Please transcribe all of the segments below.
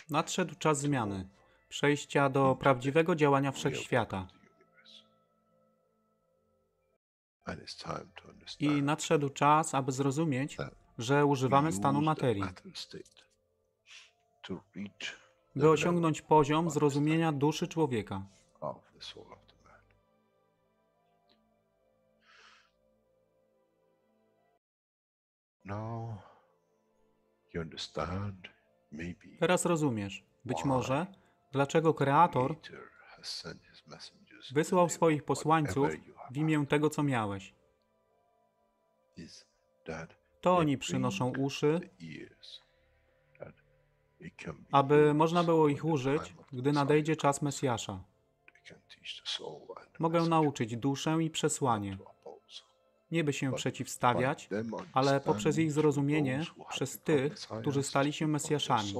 Nadszedł czas zmiany, przejścia do prawdziwego działania wszechświata. I nadszedł czas, aby zrozumieć, że używamy stanu materii, by osiągnąć poziom zrozumienia duszy człowieka. Teraz rozumiesz, być może, dlaczego Kreator wysłał swoich posłańców w imię tego, co miałeś. To oni przynoszą uszy, aby można było ich użyć, gdy nadejdzie czas Mesjasza. Mogę nauczyć duszę i przesłanie. Nie by się przeciwstawiać, ale poprzez ich zrozumienie przez tych, którzy stali się Mesjaszami,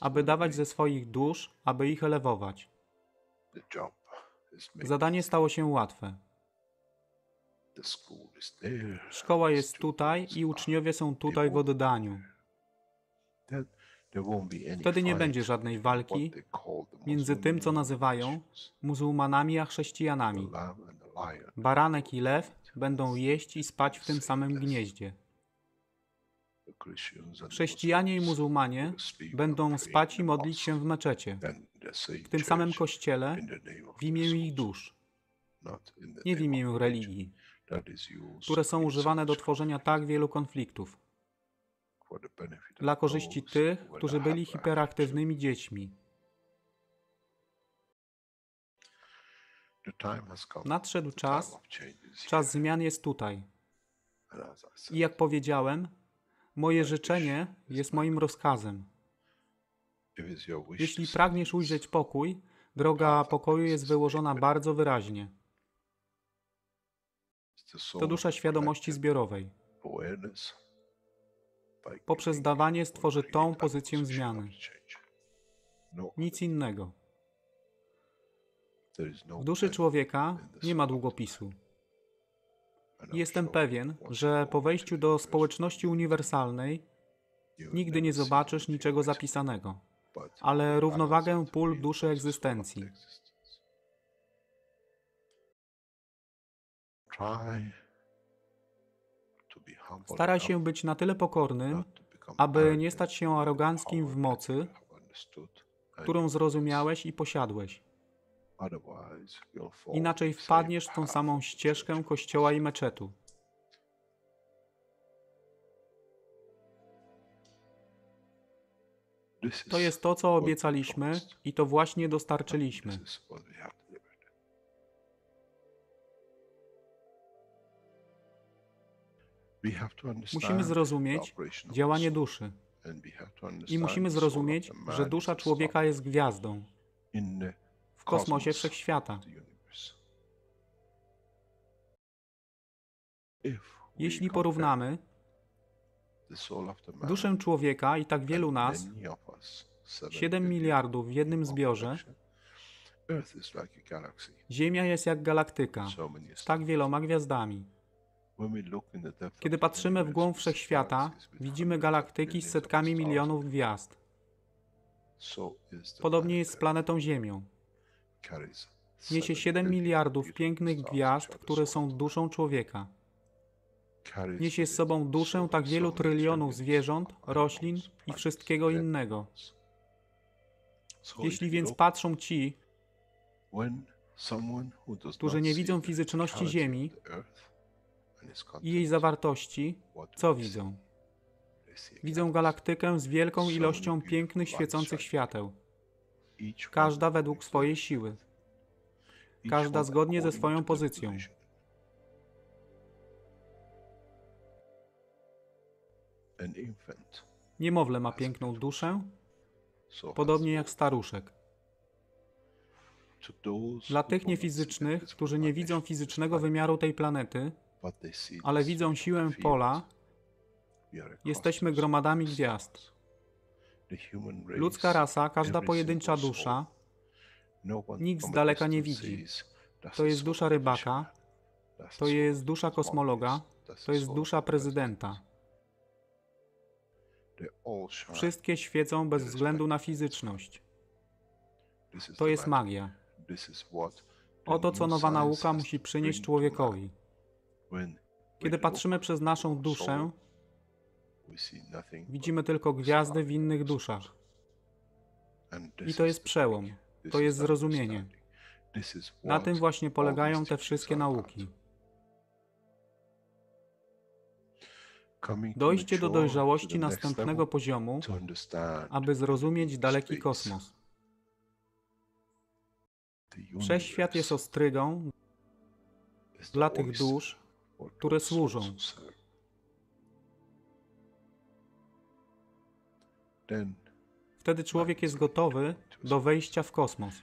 aby dawać ze swoich dusz, aby ich elewować. Zadanie stało się łatwe. Szkoła jest tutaj i uczniowie są tutaj w oddaniu. Wtedy nie będzie żadnej walki między tym, co nazywają muzułmanami, a chrześcijanami. Baranek i lew będą jeść i spać w tym samym gnieździe. Chrześcijanie i muzułmanie będą spać i modlić się w meczecie, w tym samym kościele, w imię ich dusz, nie w imię religii, które są używane do tworzenia tak wielu konfliktów, dla korzyści tych, którzy byli hiperaktywnymi dziećmi. Nadszedł czas, czas zmian jest tutaj. I jak powiedziałem, moje życzenie jest moim rozkazem. Jeśli pragniesz ujrzeć pokój, droga pokoju jest wyłożona bardzo wyraźnie. To dusza świadomości zbiorowej. Poprzez dawanie stworzy tą pozycję zmiany. Nic innego. W duszy człowieka nie ma długopisu. Jestem pewien, że po wejściu do społeczności uniwersalnej nigdy nie zobaczysz niczego zapisanego, ale równowagę pól duszy egzystencji. Staraj się być na tyle pokornym, aby nie stać się aroganckim w mocy, którą zrozumiałeś i posiadłeś. Inaczej wpadniesz w tą samą ścieżkę kościoła i meczetu. To jest to, co obiecaliśmy i to właśnie dostarczyliśmy. Musimy zrozumieć działanie duszy. I musimy zrozumieć, że dusza człowieka jest gwiazdą w kosmosie wszechświata. Jeśli porównamy duszę człowieka i tak wielu nas, 7 miliardów w jednym zbiorze, Ziemia jest jak galaktyka z tak wieloma gwiazdami. Kiedy patrzymy w głąb wszechświata, widzimy galaktyki z setkami milionów gwiazd. Podobnie jest z planetą Ziemią. Niesie 7 miliardów pięknych gwiazd, które są duszą człowieka. Niesie z sobą duszę tak wielu trylionów zwierząt, roślin i wszystkiego innego. Jeśli więc patrzą ci, którzy nie widzą fizyczności Ziemi i jej zawartości, co widzą? Widzą galaktykę z wielką ilością pięknych, świecących świateł. Każda według swojej siły. Każda zgodnie ze swoją pozycją. Niemowlę ma piękną duszę, podobnie jak staruszek. Dla tych niefizycznych, którzy nie widzą fizycznego wymiaru tej planety, ale widzą siłę pola, jesteśmy gromadami gwiazd. Ludzka rasa, każda pojedyncza dusza, nikt z daleka nie widzi. To jest dusza rybaka, to jest dusza kosmologa, to jest dusza prezydenta. Wszystkie świecą bez względu na fizyczność. To jest magia. Oto co nowa nauka musi przynieść człowiekowi. Kiedy patrzymy przez naszą duszę, widzimy tylko gwiazdy w innych duszach. I to jest przełom. To jest zrozumienie. Na tym właśnie polegają te wszystkie nauki. Dojście do dojrzałości następnego poziomu, aby zrozumieć daleki kosmos. Wszechświat jest ostrygą dla tych dusz, które służą. Wtedy człowiek jest gotowy do wejścia w kosmos.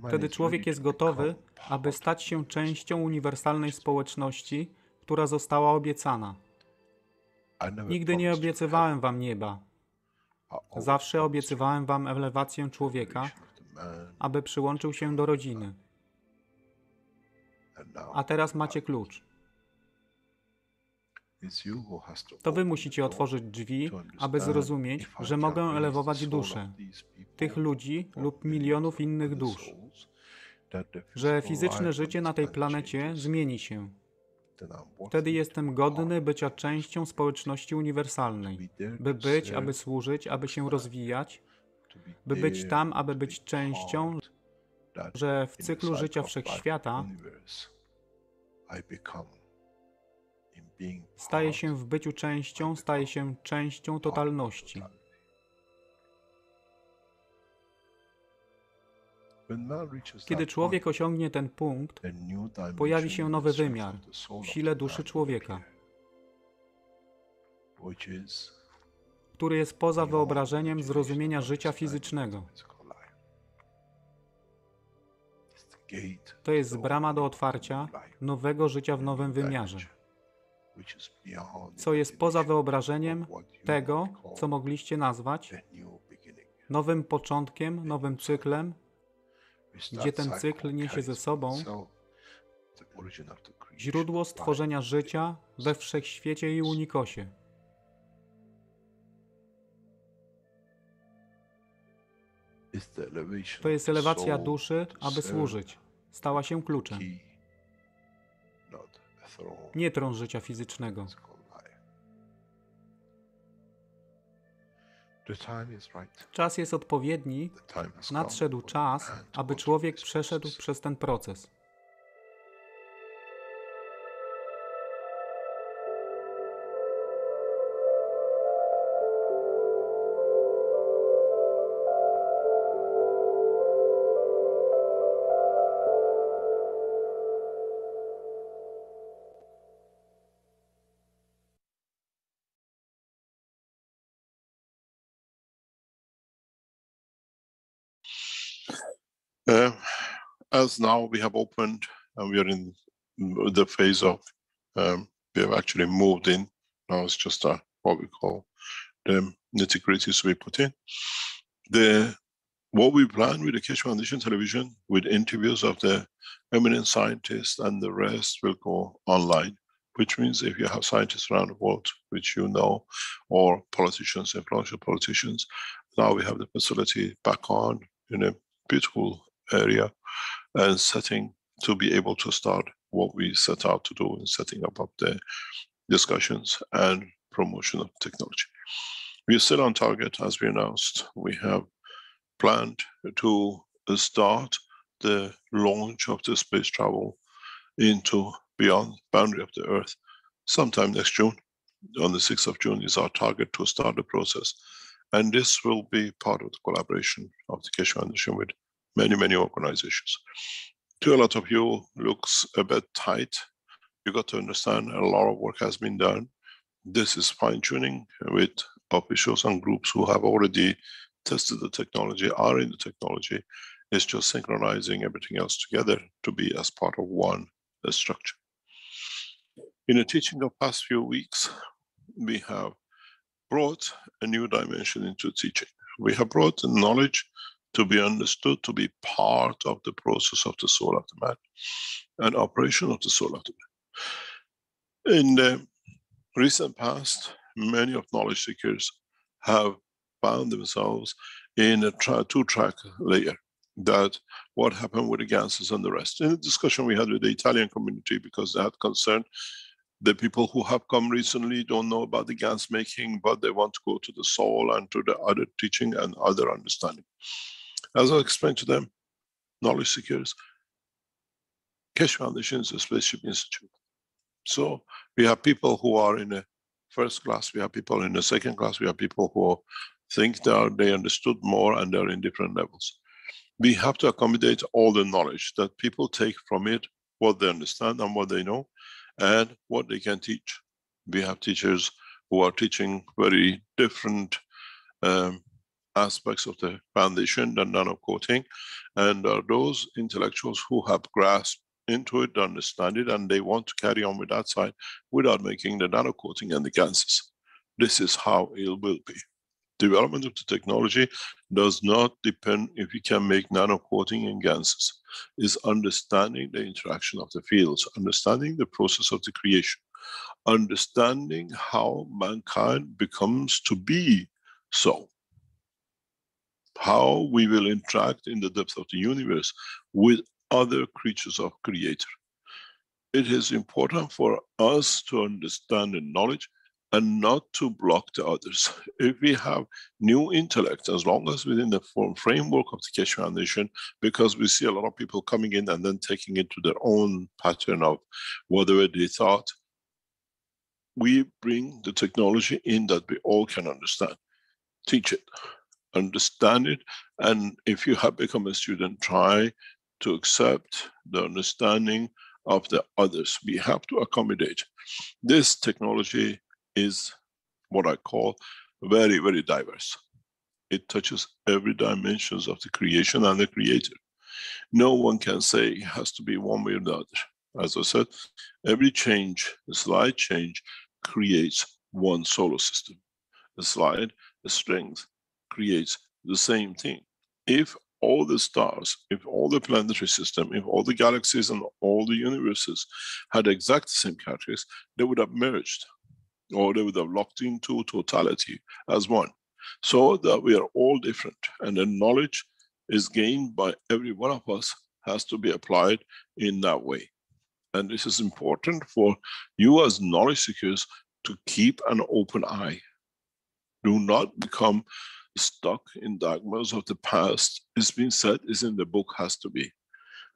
Wtedy człowiek jest gotowy, aby stać się częścią uniwersalnej społeczności, która została obiecana. Nigdy nie obiecywałem wam nieba. Zawsze obiecywałem wam elewację człowieka, aby przyłączył się do rodziny. A teraz macie klucz. To wy musicie otworzyć drzwi, aby zrozumieć, że mogę elewować duszę tych ludzi lub milionów innych dusz, że fizyczne życie na tej planecie zmieni się. Wtedy jestem godny bycia częścią społeczności uniwersalnej, by być, aby służyć, aby się rozwijać, by być tam, aby być częścią, że w cyklu życia wszechświata staje się w byciu częścią, staje się częścią totalności. Kiedy człowiek osiągnie ten punkt, pojawi się nowy wymiar w sile duszy człowieka, który jest poza wyobrażeniem zrozumienia życia fizycznego. To jest brama do otwarcia nowego życia w nowym wymiarze, co jest poza wyobrażeniem tego, co mogliście nazwać nowym początkiem, nowym cyklem, gdzie ten cykl niesie ze sobą źródło stworzenia życia we wszechświecie i unikosie. To jest elewacja duszy, aby służyć. Stała się kluczem. Nie tron życia fizycznego. Czas jest odpowiedni, nadszedł czas, aby człowiek przeszedł przez ten proces. As now we have opened and we are in the phase of, we have actually moved in. Now it's just what we call the nitty-gritties to be put in. What we plan with the Keshe Foundation Television, with interviews of the eminent scientists and the rest will go online, which means if you have scientists around the world, which you know, or politicians, influential politicians, now we have the facility back on in a beautiful area and setting to be able to start what we set out to do in setting up of the discussions and promotion of technology. We are still on target, as we announced. We have planned to start the launch of the space travel into beyond boundary of the Earth sometime next June. On the 6th of June is our target to start the process. And this will be part of the collaboration of the Keshe Foundation with many organizations. To a lot of you, looks a bit tight. You got to understand a lot of work has been done. This is fine-tuning with officials and groups who have already tested the technology, are in the technology. It's just synchronizing everything else together to be as part of one structure. In the teaching of past few weeks, we have brought a new dimension into teaching. We have brought knowledge to be understood, to be part of the process of the soul of the man and operation of the soul of the man. In the recent past, many of knowledge seekers have found themselves in a two-track layer. That what happened with the ganses and the rest. In the discussion we had with the Italian community, because they had concern, the people who have come recently don't know about the gans making, but they want to go to the soul and to the other teaching and other understanding. As I explained to them, knowledge seekers, Keshe Foundation is a spaceship institute. So we have people who are in a first class, we have people in the second class, we have people who think they understood more and they're in different levels. We have to accommodate all the knowledge that people take from it, what they understand and what they know, and what they can teach. We have teachers who are teaching very different aspects of the foundation than nano-coating, and those intellectuals who have grasped into it, understand it, and they want to carry on with that side without making the nano-coating and the ganses. This is how it will be. Development of the technology does not depend if you can make nano-coating and ganses. It's understanding the interaction of the fields, understanding the process of the creation, understanding how mankind becomes to be so. How we will interact in the depth of the universe with other creatures of Creator. It is important for us to understand the knowledge and not to block the others. If we have new intellect, as long as within the framework of the Keshe Foundation, because we see a lot of people coming in and then taking it to their own pattern of whatever they thought, we bring the technology in that we all can understand. Teach it, understand it, and if you have become a student, try to accept the understanding of the others. We have to accommodate. This technology is what I call very, very diverse. It touches every dimensions of the creation and the Creator. No one can say it has to be one way or the other. As I said, every change, a slight change, creates one solar system. A slight strength creates the same thing. If all the stars, if all the planetary system, if all the galaxies and all the universes had exact same characteristics, they would have merged, or they would have locked into totality as one. So that we are all different, and the knowledge is gained by every one of us has to be applied in that way. And this is important for you as knowledge seekers to keep an open eye. Do not become stuck in dogmas of the past. It's been said, is in the book, has to be.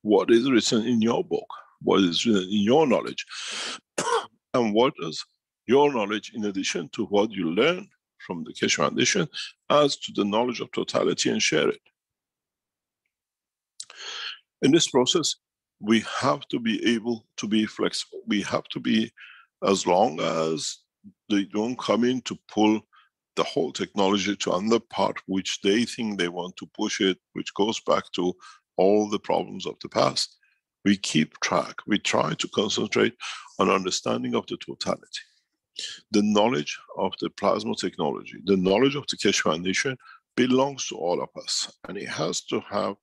What is written in your book? What is written in your knowledge? And what does your knowledge, in addition to what you learn from the Keshe Foundation, adds to the knowledge of totality and share it. In this process, we have to be able to be flexible. We have to be, as long as they don't come in to pull the whole technology to another part which they think they want to push it, which goes back to all the problems of the past. We keep track. We try to concentrate on understanding of the totality. The knowledge of the plasma technology, the knowledge of the Keshe Foundation belongs to all of us, and it has to have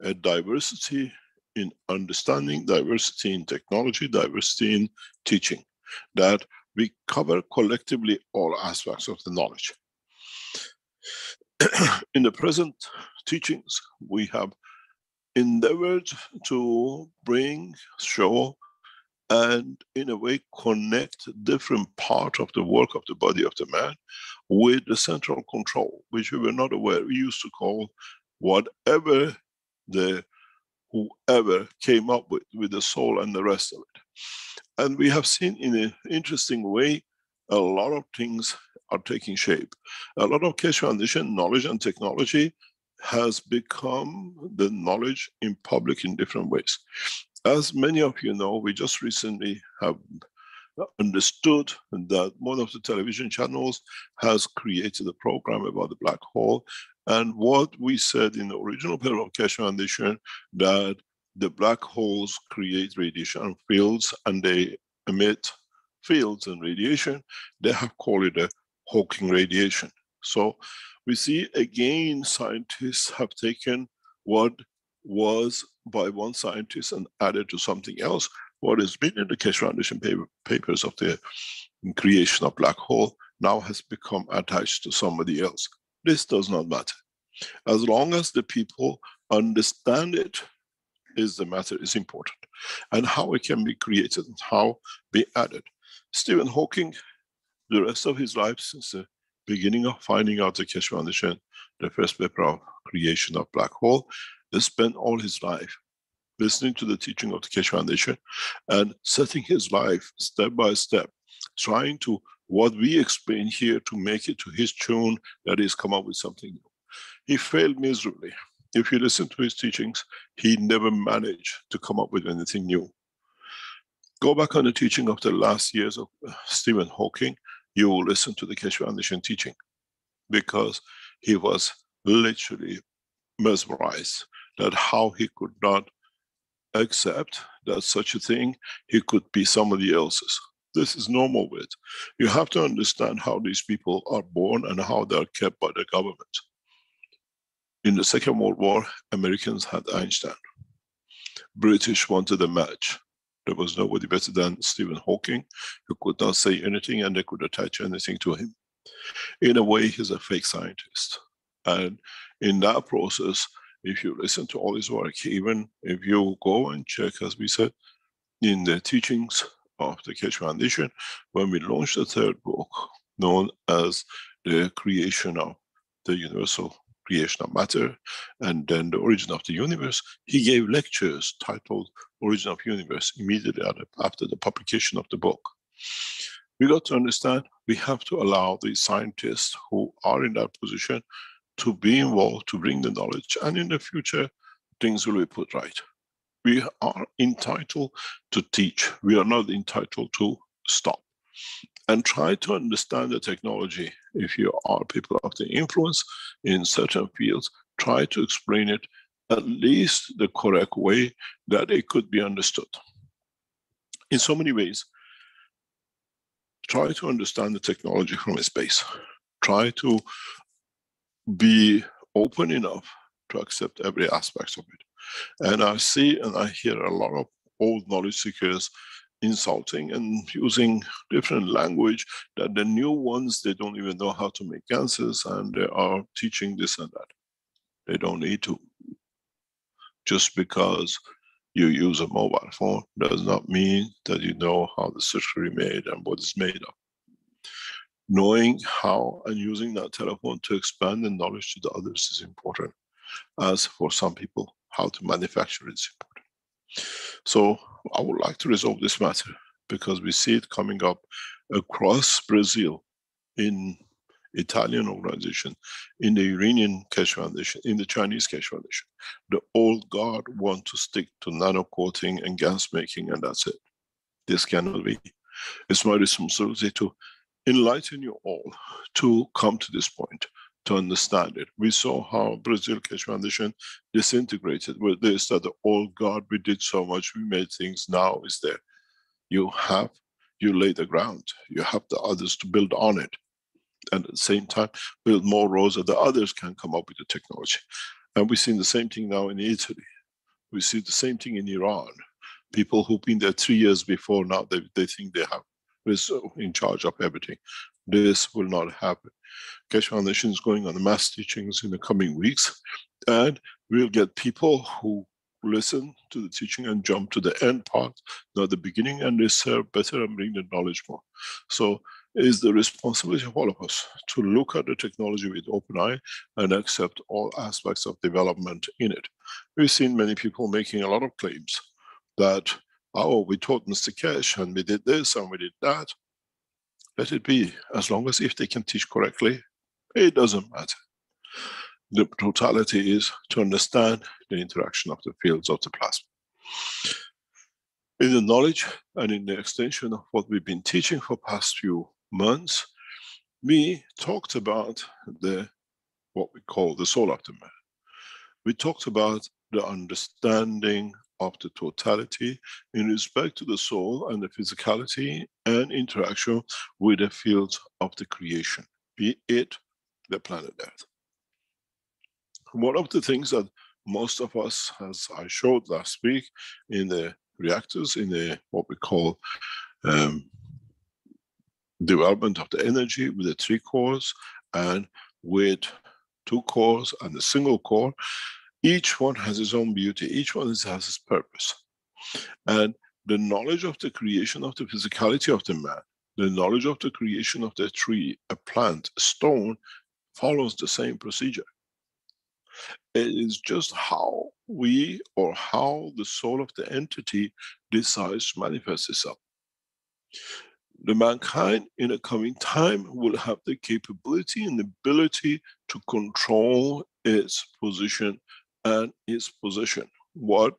a diversity in understanding, diversity in technology, diversity in teaching, that we cover collectively all aspects of the knowledge. In the present teachings, we have endeavored to bring, show, and in a way connect different parts of the work of the body of the man with the central control, which we were not aware. We used to call whatever whoever came up with the soul and the rest of it. And we have seen in an interesting way, a lot of things are taking shape. A lot of Keshe Foundation knowledge and technology has become the knowledge in public in different ways. As many of you know, we just recently have understood that one of the television channels has created a program about the black hole. And what we said in the original paper of Keshe Foundation, that the black holes create radiation fields and they emit fields and radiation, they have called it a Hawking radiation. So we see again, scientists have taken what was by one scientist and added to something else. What has been in the Keshe Foundation papers of the creation of black hole, now has become attached to somebody else. This does not matter. As long as the people understand it, is the matter is important. And how it can be created and how be added. Stephen Hawking, the rest of his life, since the beginning of finding out the Keshe Foundation, the first paper of creation of black hole, he spent all his life listening to the teaching of the Keshe Foundation and setting his life step by step, trying to, what we explain here, to make it to his tune, that is, come up with something new. He failed miserably. If you listen to his teachings, he never managed to come up with anything new. Go back on the teaching of the last years of Stephen Hawking, you will listen to the Keshe Foundation teaching, because he was literally mesmerized that how he could not accept that such a thing, he could be somebody else's. This is normal with. You have to understand how these people are born and how they are kept by the government. In the Second World War, Americans had Einstein. British wanted a match. There was nobody better than Stephen Hawking, who could not say anything and they could attach anything to him. In a way, he's a fake scientist. And in that process, if you listen to all his work, even if you go and check, as we said, in the teachings of the Keshe Foundation, when we launched the third book, known as the creation of the universal creation of matter, and then the origin of the universe, he gave lectures titled Origin of Universe immediately after the publication of the book. We got to understand, we have to allow the scientists who are in that position to be involved, to bring the knowledge, and in the future, things will be put right. We are entitled to teach. We are not entitled to stop. And try to understand the technology. If you are people of the influence in certain fields, try to explain it at least the correct way that it could be understood. In so many ways, try to understand the technology from its base. Try to be open enough to accept every aspect of it. And I see and I hear a lot of old knowledge seekers insulting and using different language, that the new ones, they don't even know how to make answers and they are teaching this and that. They don't need to. Just because you use a mobile phone does not mean that you know how the circuitry made and what it's made of. Knowing how and using that telephone to expand the knowledge to the others is important. As for some people, how to manufacture it is important. So I would like to resolve this matter, because we see it coming up across Brazil, in Italian organization, in the Iranian Keshe Foundation, in the Chinese Keshe Foundation. The old guard want to stick to nano coating and gas making, and that's it. This cannot be. It's my responsibility to enlighten you all to come to this point, to understand it. We saw how Brazil Keshe Foundation disintegrated with this, that the old guard, we did so much, we made things, now is there. You lay the ground, you have the others to build on it. And at the same time, build more roads that the others can come up with the technology. And we've seen the same thing now in Italy. We see the same thing in Iran. People who've been there 3 years before, now they think they have is in charge of everything. This will not happen. Keshe Foundation is going on the mass teachings in the coming weeks, and we'll get people who listen to the teaching and jump to the end part, not the beginning, and they serve better and bring the knowledge more. So it is the responsibility of all of us to look at the technology with open eye and accept all aspects of development in it. We've seen many people making a lot of claims that, oh, we taught Mr. Keshe and we did this and we did that. Let it be, as long as if they can teach correctly, it doesn't matter. The totality is to understand the interaction of the fields of the plasma. In the knowledge and in the extension of what we've been teaching for past few months, we talked about what we call the soul of the man. We talked about the understanding of the totality in respect to the soul and the physicality and interaction with the fields of the creation, be it the planet Earth. One of the things that most of us, as I showed last week, in the reactors, in the what we call development of the energy with the 3 cores and with 2 cores and a single core. Each one has its own beauty, each one has its purpose. And the knowledge of the creation of the physicality of the man, the knowledge of the creation of the tree, a plant, a stone, follows the same procedure. It is just how we, or how the soul of the entity decides to manifest itself. The mankind in a coming time will have the capability and ability to control its position and its possession. What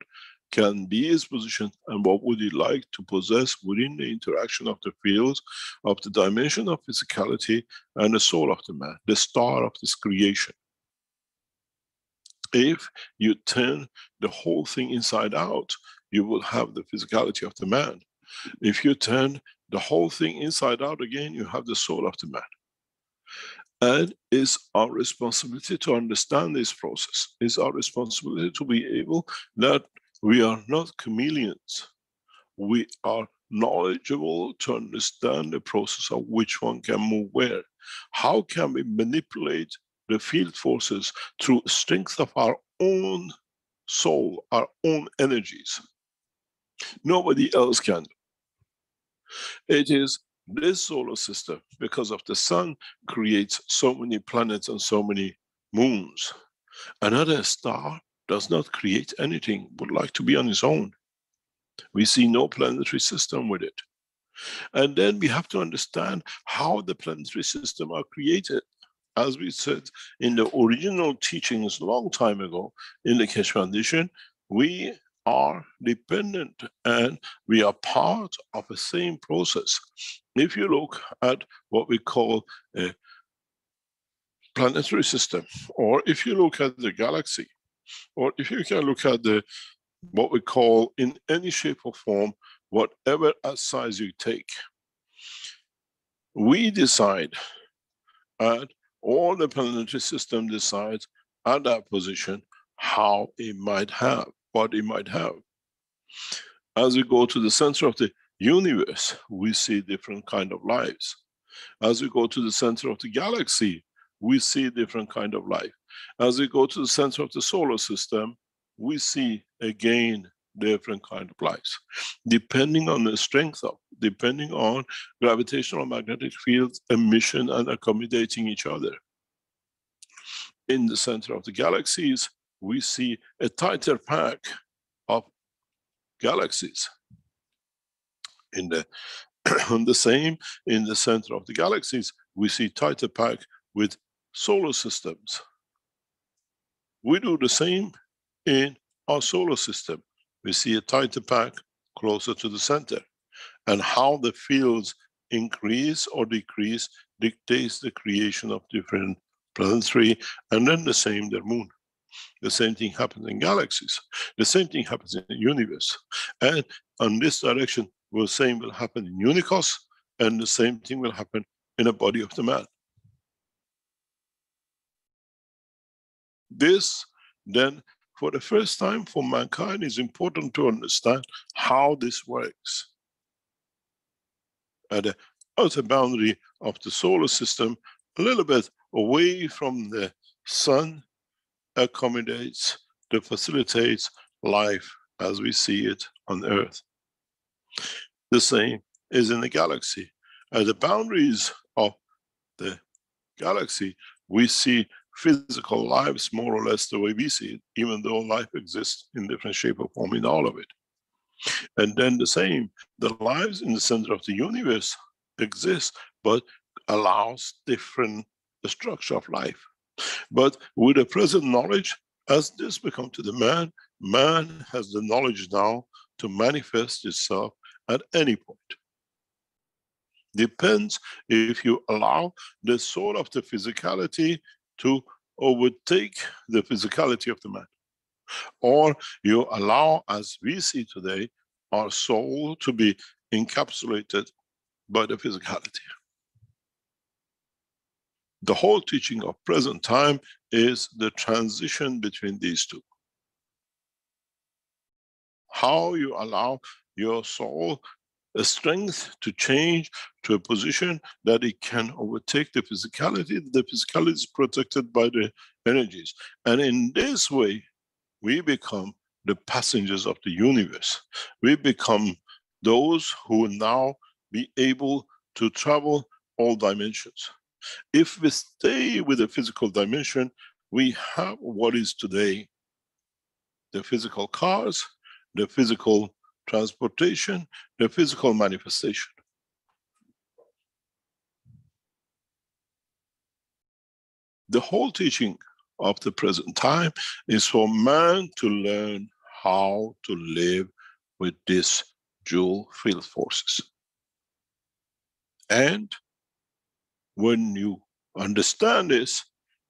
can be its position and what would it like to possess within the interaction of the fields of the dimension of physicality and the soul of the man, the star of this creation. If you turn the whole thing inside out, you will have the physicality of the man. If you turn the whole thing inside out again, you have the soul of the man. And it's our responsibility to understand this process. It's our responsibility to be able that we are not chameleons. We are knowledgeable to understand the process of which one can move where. How can we manipulate the field forces through strength of our own soul, our own energies? Nobody else can. It is this solar system, because of the sun, creates so many planets and so many moons. Another star does not create anything, would like to be on its own. We see no planetary system with it. And then we have to understand how the planetary system are created. As we said in the original teachings a long time ago in the Keshe Foundation, we are dependent and we are part of the same process. If you look at what we call a planetary system, or if you look at the galaxy, or if you can look at the what we call in any shape or form, whatever size you take, we decide, and all the planetary system decides at that position how it might have, what it might have. As we go to the center of the universe, we see different kind of lives. As we go to the center of the galaxy, we see different kind of life. As we go to the center of the solar system, we see again different kind of lives, depending on the strength of, depending on gravitational magnetic fields emission and accommodating each other. In the center of the galaxies, we see a tighter pack of galaxies. In the the same, in the center of the galaxies, we see tighter pack with solar systems. We do the same in our solar system. We see a tighter pack closer to the center. And how the fields increase or decrease dictates the creation of different planetary, and then the same, the moon. The same thing happens in galaxies. The same thing happens in the universe. And on this direction, the same will happen in Unicos, and the same thing will happen in the body of the man. This, then, for the first time for mankind, is important to understand how this works. At the outer boundary of the solar system, a little bit away from the sun, accommodates, that facilitates life as we see it on Earth. The same is in the galaxy. At the boundaries of the galaxy, we see physical lives more or less the way we see it, even though life exists in different shape or form in all of it. And then the same, the lives in the center of the universe exist, but allows different structure of life. But with the present knowledge, as this becomes to the man, man has the knowledge now to manifest itself at any point. Depends if you allow the soul of the physicality to overtake the physicality of the man, or you allow, as we see today, our soul to be encapsulated by the physicality. The whole teaching of present time is the transition between these two. How you allow your soul a strength to change to a position that it can overtake the physicality. The physicality is protected by the energies. And in this way, we become the passengers of the universe. We become those who will now be able to travel all dimensions. If we stay with the physical dimension, we have what is today the physical cars, the physical transportation, the physical manifestation. The whole teaching of the present time is for man to learn how to live with these dual field forces. And when you understand this,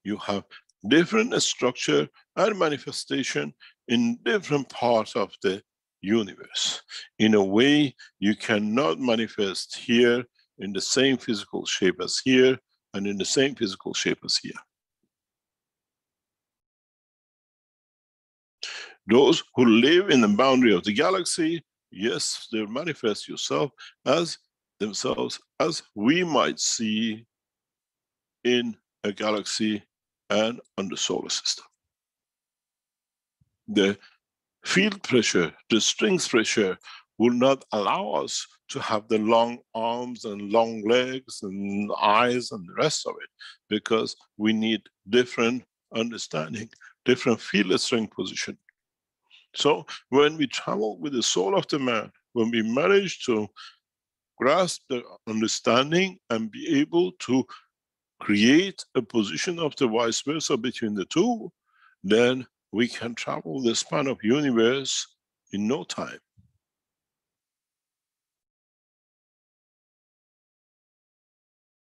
you have different structure and manifestation in different parts of the universe. In a way, you cannot manifest here in the same physical shape as here, and in the same physical shape as here. Those who live in the boundary of the galaxy, yes, they manifest themselves as we might see in a galaxy and on the solar system. The field pressure, the strength pressure will not allow us to have the long arms and long legs and eyes and the rest of it, because we need different understanding, different field strength position. So when we travel with the soul of the man, when we manage to grasp the understanding and be able to create a position of the vice versa between the two, then we can travel the span of universe in no time.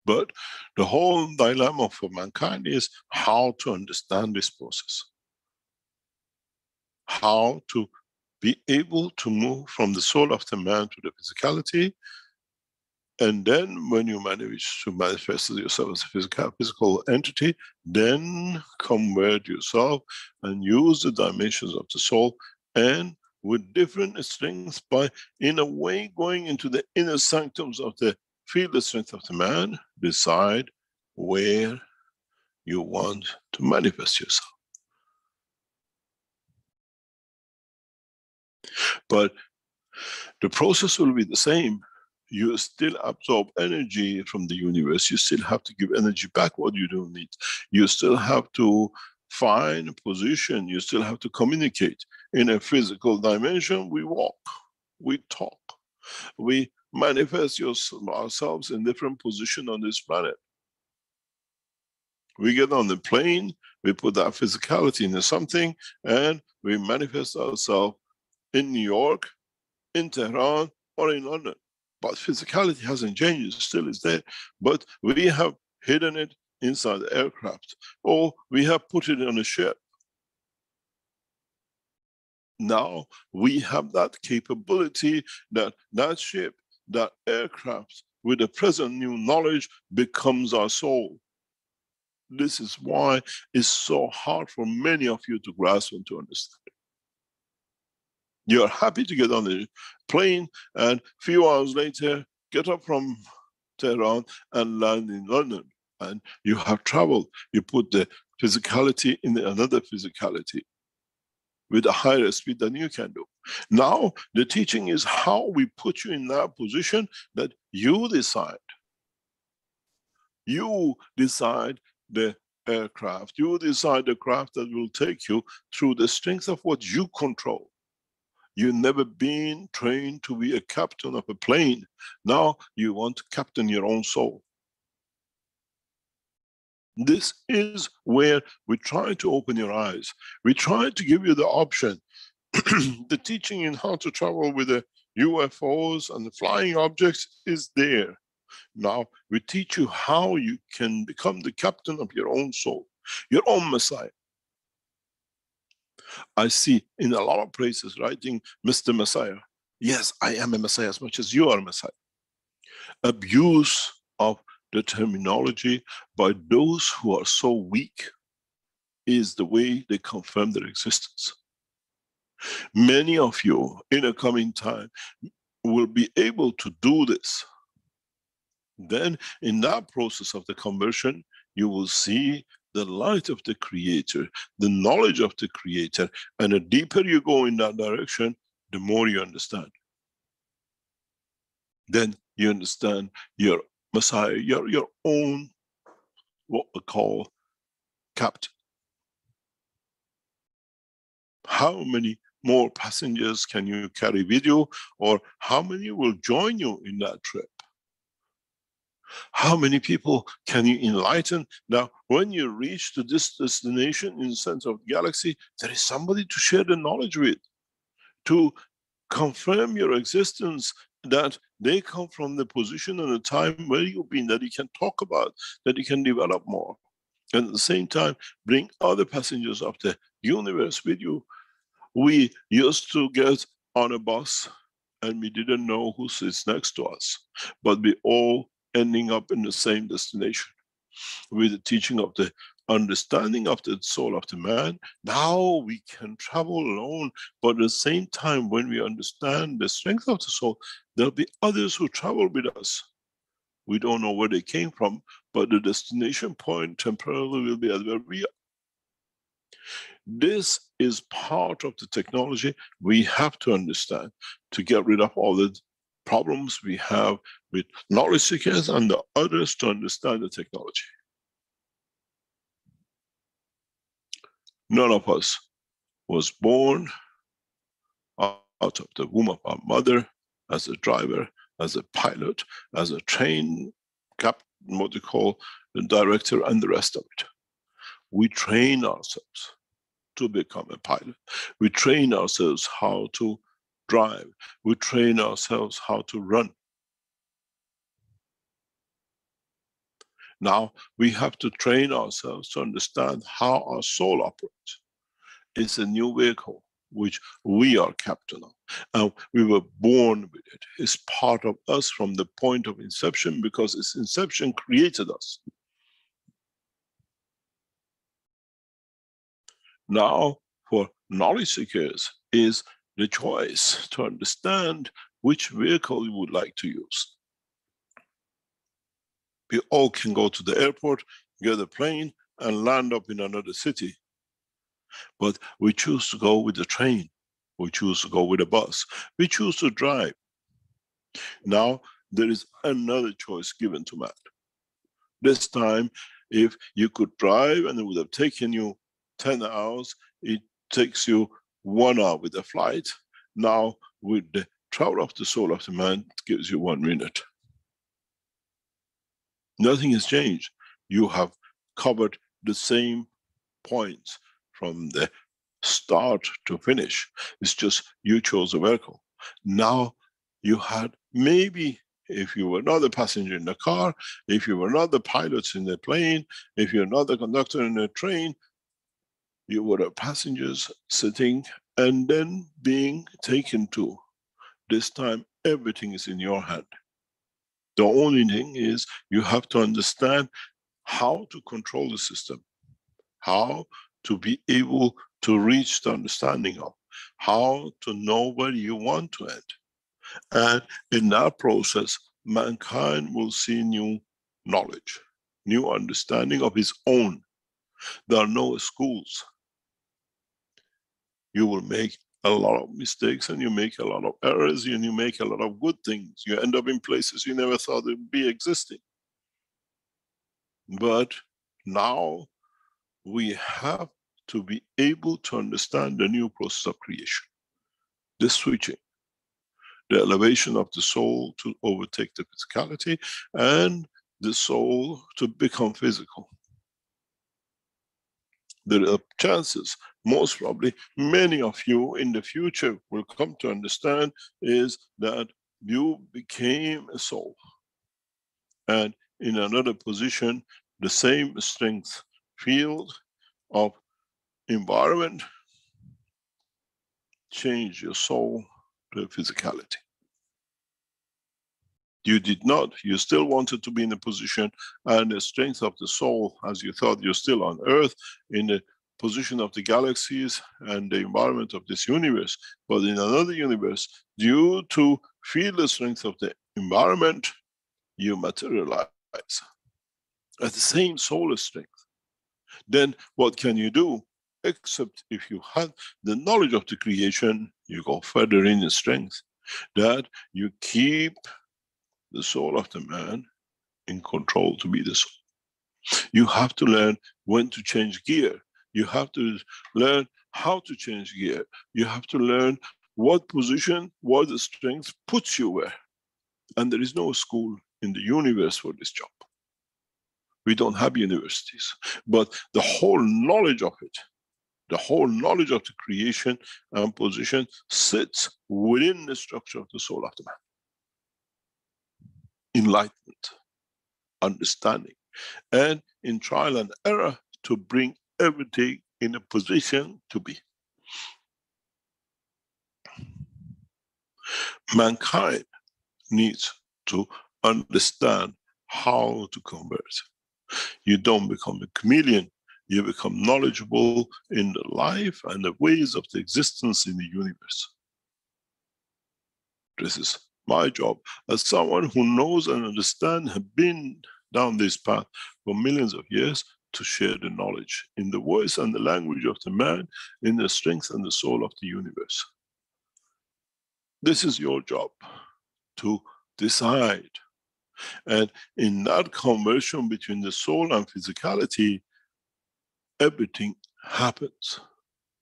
But the whole dilemma for mankind is how to understand this process. How to be able to move from the soul of the man to the physicality. And then when you manage to manifest yourself as a physical entity, then convert yourself and use the dimensions of the soul, and with different strengths, by in a way going into the inner sanctums of the field strength of the man, decide where you want to manifest yourself. But the process will be the same. You still absorb energy from the universe. You still have to give energy back what you don't need. You still have to find a position. You still have to communicate. In a physical dimension, we walk, we talk, we manifest ourselves in different positions on this planet. We get on the plane, we put that physicality into something, and we manifest ourselves in New York, in Tehran, or in London. But physicality hasn't changed, it still is there. But we have hidden it inside the aircraft, or we have put it on a ship. Now we have that capability, that ship, that aircraft, with the present new knowledge, becomes our soul. This is why it's so hard for many of you to grasp and to understand. You're happy to get on the plane, and a few hours later, get up from Tehran and land in London. And you have traveled. You put the physicality in another physicality with a higher speed than you can do. Now, the teaching is how we put you in that position that you decide. You decide the aircraft. You decide the craft that will take you through the strength of what you control. You've never been trained to be a captain of a plane. Now you want to captain your own soul. This is where we try to open your eyes. We try to give you the option. The teaching in how to travel with the UFOs and the flying objects is there. Now we teach you how you can become the captain of your own soul, your own Messiah. I see in a lot of places writing, Mr. Messiah. Yes, I am a Messiah as much as you are a Messiah. Abuse of the terminology by those who are so weak is the way they confirm their existence. Many of you in a coming time, will be able to do this, then in that process of the conversion, you will see the light of the Creator, the knowledge of the Creator, and the deeper you go in that direction, the more you understand. Then you understand your Messiah, your own, what we call, captain. How many more passengers can you carry with you, or how many will join you in that trip? How many people can you enlighten? Now, when you reach to this destination in the center of the galaxy, there is somebody to share the knowledge with, to confirm your existence, that they come from the position and the time where you've been, that you can talk about, that you can develop more. And at the same time, bring other passengers of the universe with you. We used to get on a bus and we didn't know who sits next to us, but we all ending up in the same destination. With the teaching of the understanding of the soul of the man, now we can travel alone, but at the same time, when we understand the strength of the soul, there'll be others who travel with us. We don't know where they came from, but the destination point temporarily will be at where we are. This is part of the technology we have to understand to get rid of all the problems we have with knowledge seekers and the others to understand the technology. None of us was born out of the womb of our mother as a driver, as a pilot, as a train captain, what you call the director, and the rest of it. We train ourselves to become a pilot. We train ourselves how to drive. We train ourselves how to run. Now we have to train ourselves to understand how our soul operates. It's a new vehicle which we are captain of, and we were born with it. It's part of us from the point of inception, because its inception created us. Now, for knowledge seekers is the choice to understand which vehicle you would like to use. We all can go to the airport, get a plane, and land up in another city. But we choose to go with the train. We choose to go with a bus. We choose to drive. Now, there is another choice given to man. This time, if you could drive and it would have taken you 10 hours, it takes you 1 hour with a flight. Now, with the travel of the soul of the man, it gives you 1 minute. Nothing has changed. You have covered the same points from the start to finish. It's just you chose a vehicle. Now you had, maybe if you were not the passenger in the car, if you were not the pilots in the plane, if you're not the conductor in the train, you were the passengers sitting and then being taken to. This time everything is in your hand. The only thing is you have to understand how to control the system, how to be able to reach the understanding of, how to know where you want to end. And in that process, mankind will see new knowledge, new understanding of its own. There are no schools. You will make a lot of mistakes and you make a lot of errors and you make a lot of good things. You end up in places you never thought would be existing. But now we have to be able to understand the new process of creation. The switching, the elevation of the soul to overtake the physicality, and the soul to become physical. There are chances, most probably, many of you in the future will come to understand is that you became a soul. And in another position, the same strength field of environment change your soul to physicality. You did not, you still wanted to be in a position and the strength of the soul, as you thought you're still on Earth, in the position of the galaxies and the environment of this universe. But in another universe, due to feel the strength of the environment, you materialize at the same solar strength. Then what can you do? Except if you have the knowledge of the creation, you go further in the strength, that you keep the soul of the man in control to be the soul. You have to learn when to change gear. You have to learn how to change gear. You have to learn what position, what the strength puts you where. And there is no school in the universe for this job. We don't have universities. But the whole knowledge of it, the whole knowledge of the creation and position sits within the structure of the soul of the man. Enlightenment, understanding, and in trial and error to bring everything in a position to be. Mankind needs to understand how to convert. You don't become a chameleon, you become knowledgeable in the life and the ways of the existence in the universe. This is my job as someone who knows and understands, have been down this path for millions of years, to share the knowledge in the voice and the language of the man, in the strength and the soul of the universe. This is your job, to decide. And in that conversion between the soul and physicality, everything happens.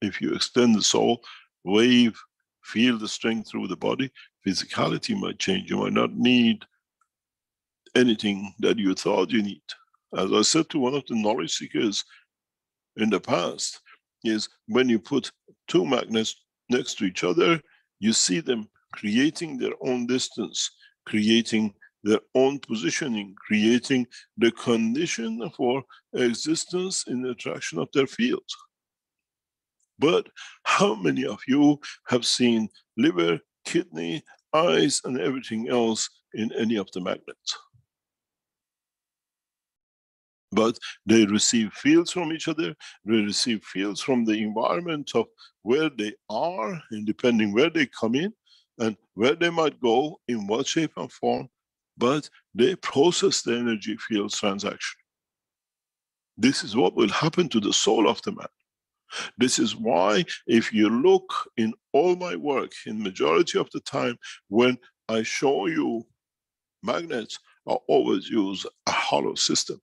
If you extend the soul, wave, feel the strength through the body, physicality might change. You might not need anything that you thought you need. As I said to one of the knowledge seekers in the past, is when you put two magnets next to each other, you see them creating their own distance, creating their own positioning, creating the condition for existence in the attraction of their fields. But how many of you have seen liver, kidney, eyes, and everything else in any of the magnets? But they receive fields from each other, they receive fields from the environment of where they are, and depending where they come in, and where they might go, in what shape and form, but they process the energy fields transaction. This is what will happen to the soul of the man. This is why, if you look in all my work, in majority of the time, when I show you magnets, I always use a hollow system.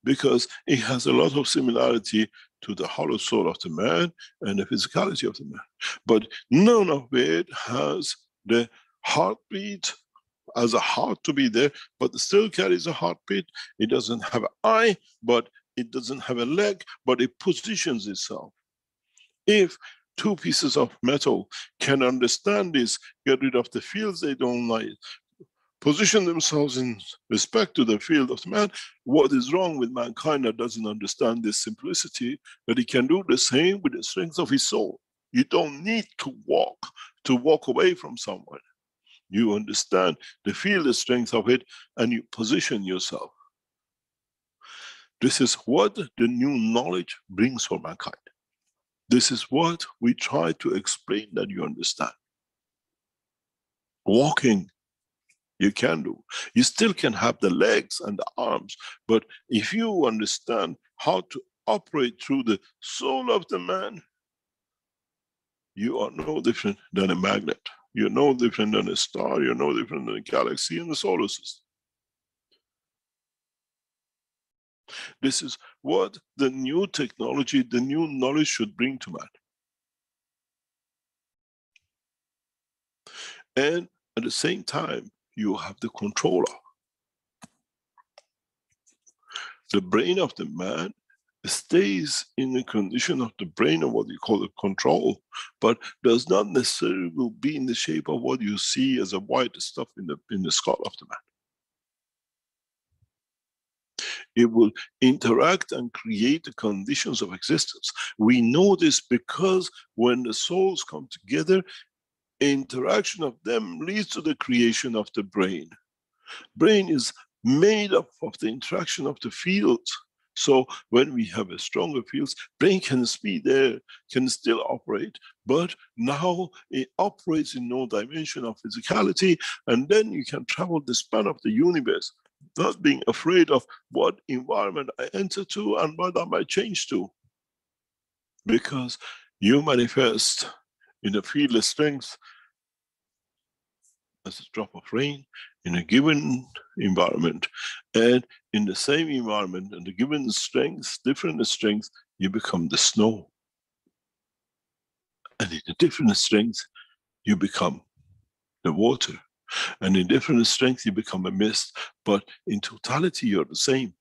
Because it has a lot of similarity to the hollow soul of the man and the physicality of the man. But none of it has the heartbeat as a heart to be there, but it still carries a heartbeat. It doesn't have an eye, but it doesn't have a leg, but it positions itself. If two pieces of metal can understand this, get rid of the fields they don't like, position themselves in respect to the field of the man, what is wrong with mankind that doesn't understand this simplicity, that he can do the same with the strength of his soul? You don't need to walk away from someone. You understand the field, the strength of it, and you position yourself. This is what the new knowledge brings for mankind. This is what we try to explain that you understand. Walking, you can do. You still can have the legs and the arms, but if you understand how to operate through the soul of the man, you are no different than a magnet. You're no different than a star. You're no different than a galaxy in the solar system. This is what the new technology, the new knowledge should bring to man. And at the same time, you have the controller. The brain of the man stays in the condition of the brain of what you call the control, but does not necessarily will be in the shape of what you see as a white stuff in the skull of the man. It will interact and create the conditions of existence. We know this because when the souls come together, interaction of them leads to the creation of the brain. Brain is made up of the interaction of the fields. So when we have a stronger fields, brain can be there, can still operate, But now it operates in no dimension of physicality, and then you can travel the span of the universe, not being afraid of what environment I enter to and what I might change to. Because you manifest in a fieldless strength as a drop of rain in a given environment, and in the same environment and the given strength, different strength, you become the snow. And in a different strength, you become the water. And in different strength, you become a mist. But in totality, you're the same.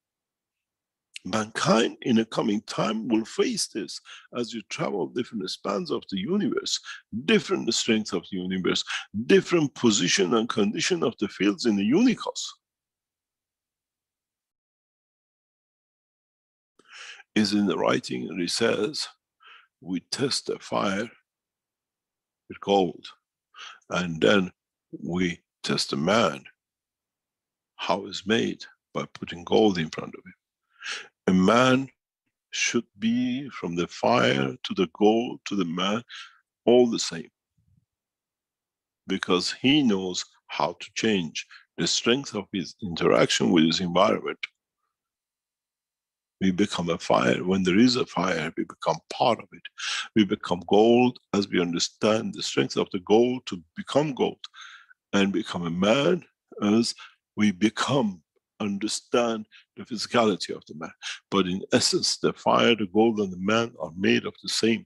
Mankind in a coming time will face this as you travel different spans of the universe, different strengths of the universe, different position and condition of the fields in the unicos. Is in the writing, and it says, we test the fire with gold, and then we test the man, how it's made, by putting gold in front of him. A man should be, from the fire to the gold to the man, all the same. Because he knows how to change the strength of his interaction with his environment. We become a fire. When there is a fire, we become part of it. We become gold as we understand the strength of the gold to become gold. And become a man as we understand the physicality of the man. But in essence, the fire, the gold, and the man are made of the same.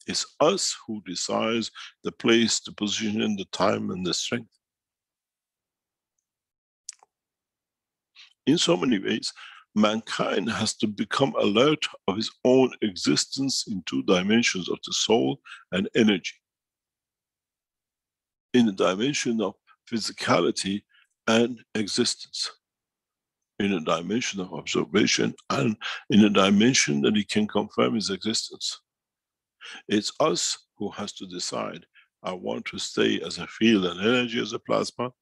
It's us who decides the place, the position, the time, and the strength. In so many ways, mankind has to become alert of his own existence in two dimensions of the soul and energy. In the dimension of physicality and existence. In a dimension of observation and in a dimension that he can confirm his existence. It's us who has to decide, I want to stay as a field and energy as a plasma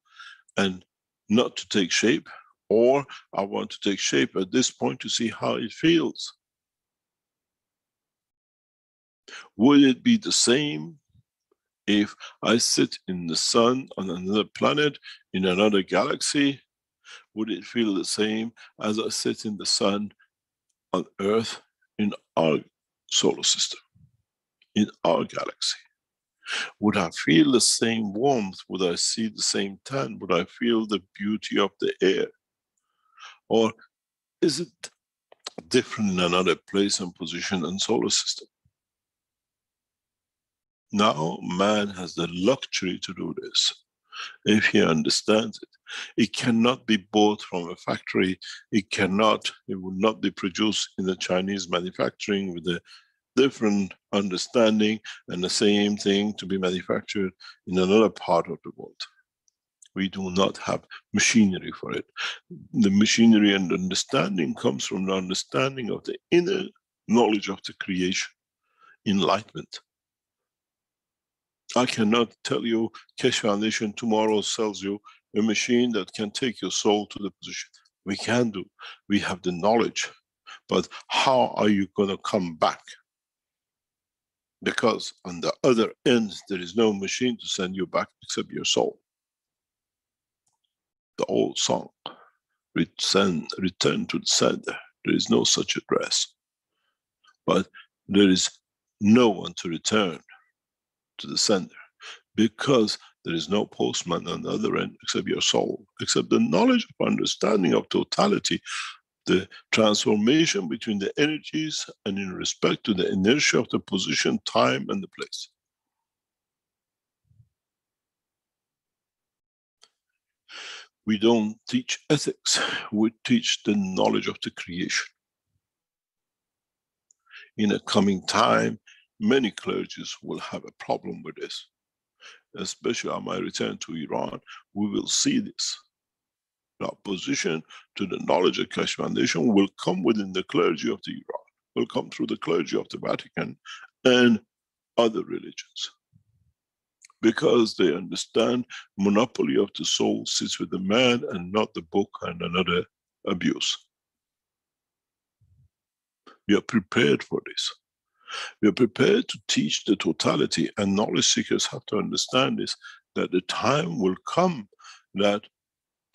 and not to take shape, or I want to take shape at this point to see how it feels. Would it be the same if I sit in the sun on another planet, in another galaxy? Would it feel the same as I sit in the sun on Earth in our solar system, in our galaxy? Would I feel the same warmth? Would I see the same tan? Would I feel the beauty of the air? Or is it different in another place and position and solar system? Now man has the luxury to do this, if he understands it. It cannot be bought from a factory. It will not be produced in the Chinese manufacturing with a different understanding and the same thing to be manufactured in another part of the world. We do not have machinery for it. The machinery and understanding comes from the understanding of the inner knowledge of the creation, enlightenment. I cannot tell you, Keshe Foundation tomorrow sells you a machine that can take your soul to the position. We can do. We have the knowledge. But how are you going to come back? Because on the other end, there is no machine to send you back except your soul. The old song, return to the sender. There is no such address. But there is no one to return to the sender, because there is no postman on the other end except your soul, except the knowledge of understanding of totality, the transformation between the energies and in respect to the inertia of the position, time, and the place. We don't teach ethics, we teach the knowledge of the creation. In a coming time, many clergies will have a problem with this. Especially on my return to Iran, we will see this. The opposition to the knowledge of Keshe Foundation will come within the clergy of the Iran, will come through the clergy of the Vatican and other religions. Because they understand monopoly of the soul sits with the man and not the book and another abuse. We are prepared for this. We are prepared to teach the totality, and knowledge seekers have to understand this, that the time will come that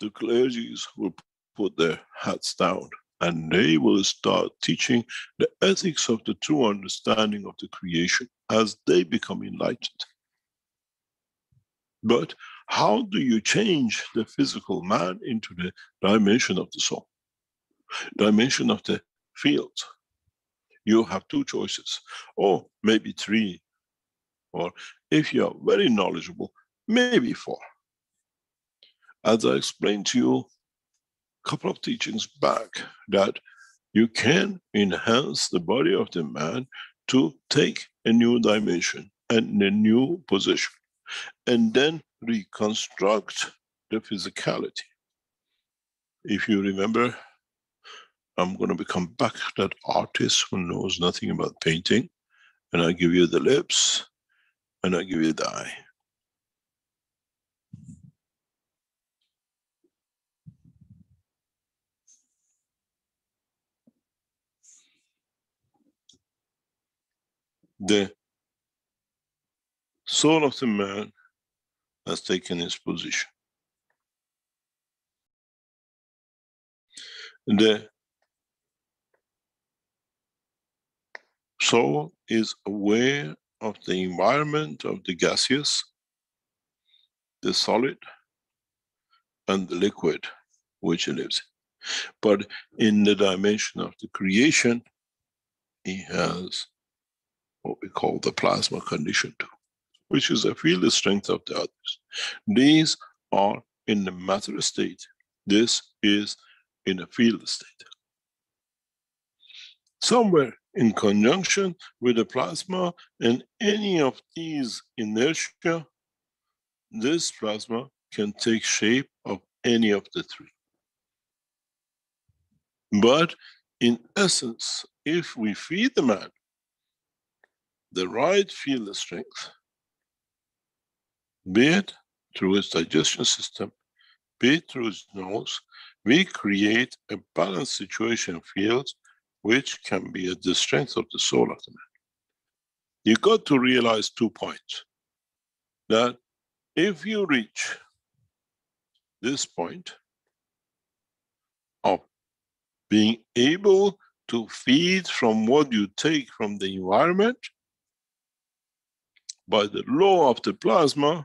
the clergies will put their hats down and they will start teaching the ethics of the true understanding of the creation as they become enlightened. But how do you change the physical man into the dimension of the soul, dimension of the field? You have two choices, or maybe three, or if you are very knowledgeable, maybe four. As I explained to you a couple of teachings back, that you can enhance the body of the man to take a new dimension and a new position, and then reconstruct the physicality. If you remember, I'm going to become back that artist who knows nothing about painting, and I give you the lips, and I give you the eye. The soul of the man has taken its position. The soul is aware of the environment of the gaseous, the solid, and the liquid which it lives in. But in the dimension of the creation, he has what we call the plasma condition too, which is a field strength of the others. These are in the matter state. This is in a field state. Somewhere in conjunction with the plasma and any of these inertia, this plasma can take shape of any of the three. But in essence, if we feed the man the right field strength, be it through his digestion system, be it through his nose, we create a balanced situation field which can be at the strength of the soul of the man. You got to realize 2 points. That if you reach this point of being able to feed from what you take from the environment, by the law of the plasma,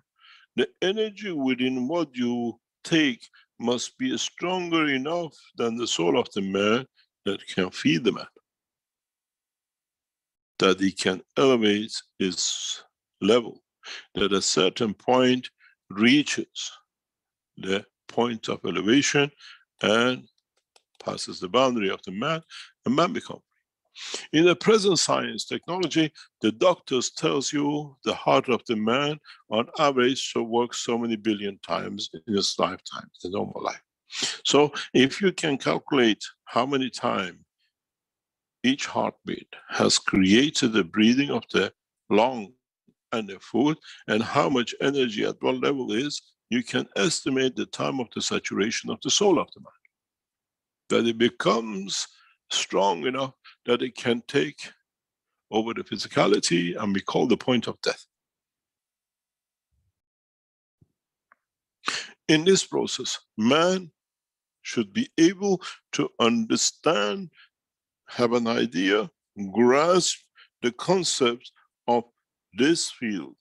the energy within what you take must be stronger enough than the soul of the man that can feed the man, that he can elevate his level, that a certain point reaches the point of elevation and passes the boundary of the man, and man becomes free. In the present science technology, the doctors tells you the heart of the man on average works so many billion times in his lifetime, the normal life. So if you can calculate how many times each heartbeat has created the breathing of the lung and the food, and how much energy at what level is, you can estimate the time of the saturation of the soul of the man. That it becomes strong enough that it can take over the physicality and be called the point of death. In this process, man should be able to understand, have an idea, grasp the concept of this field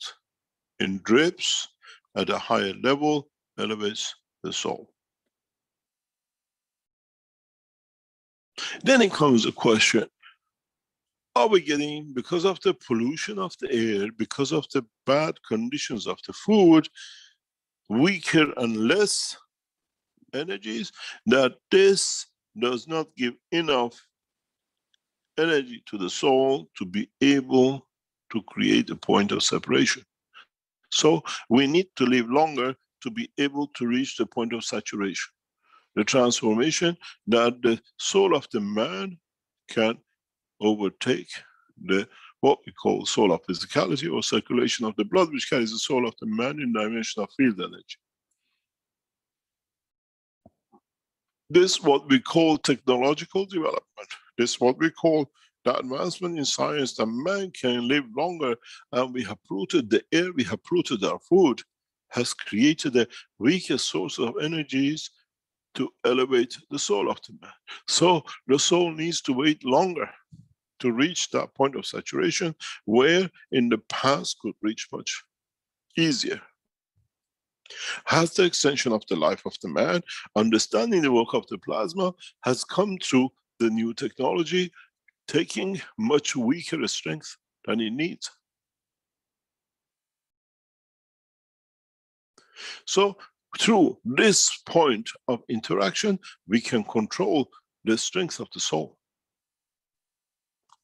in drips at a higher level, elevates the soul. Then it comes a question, are we getting, because of the pollution of the air, because of the bad conditions of the food, weaker and less energies, that this does not give enough energy to the soul to be able to create a point of separation. So we need to live longer to be able to reach the point of saturation, the transformation that the soul of the man can overtake the what we call soul of physicality, or circulation of the blood, which carries the soul of the man in dimension of field energy. This is what we call technological development. This is what we call the advancement in science that man can live longer, and we have polluted the air, we have polluted our food, has created a weaker source of energies to elevate the soul of the man. So the soul needs to wait longer to reach that point of saturation, where in the past could reach much easier. As the extension of the life of the man, understanding the work of the plasma has come through the new technology, taking much weaker strength than it needs. So through this point of interaction, we can control the strength of the soul.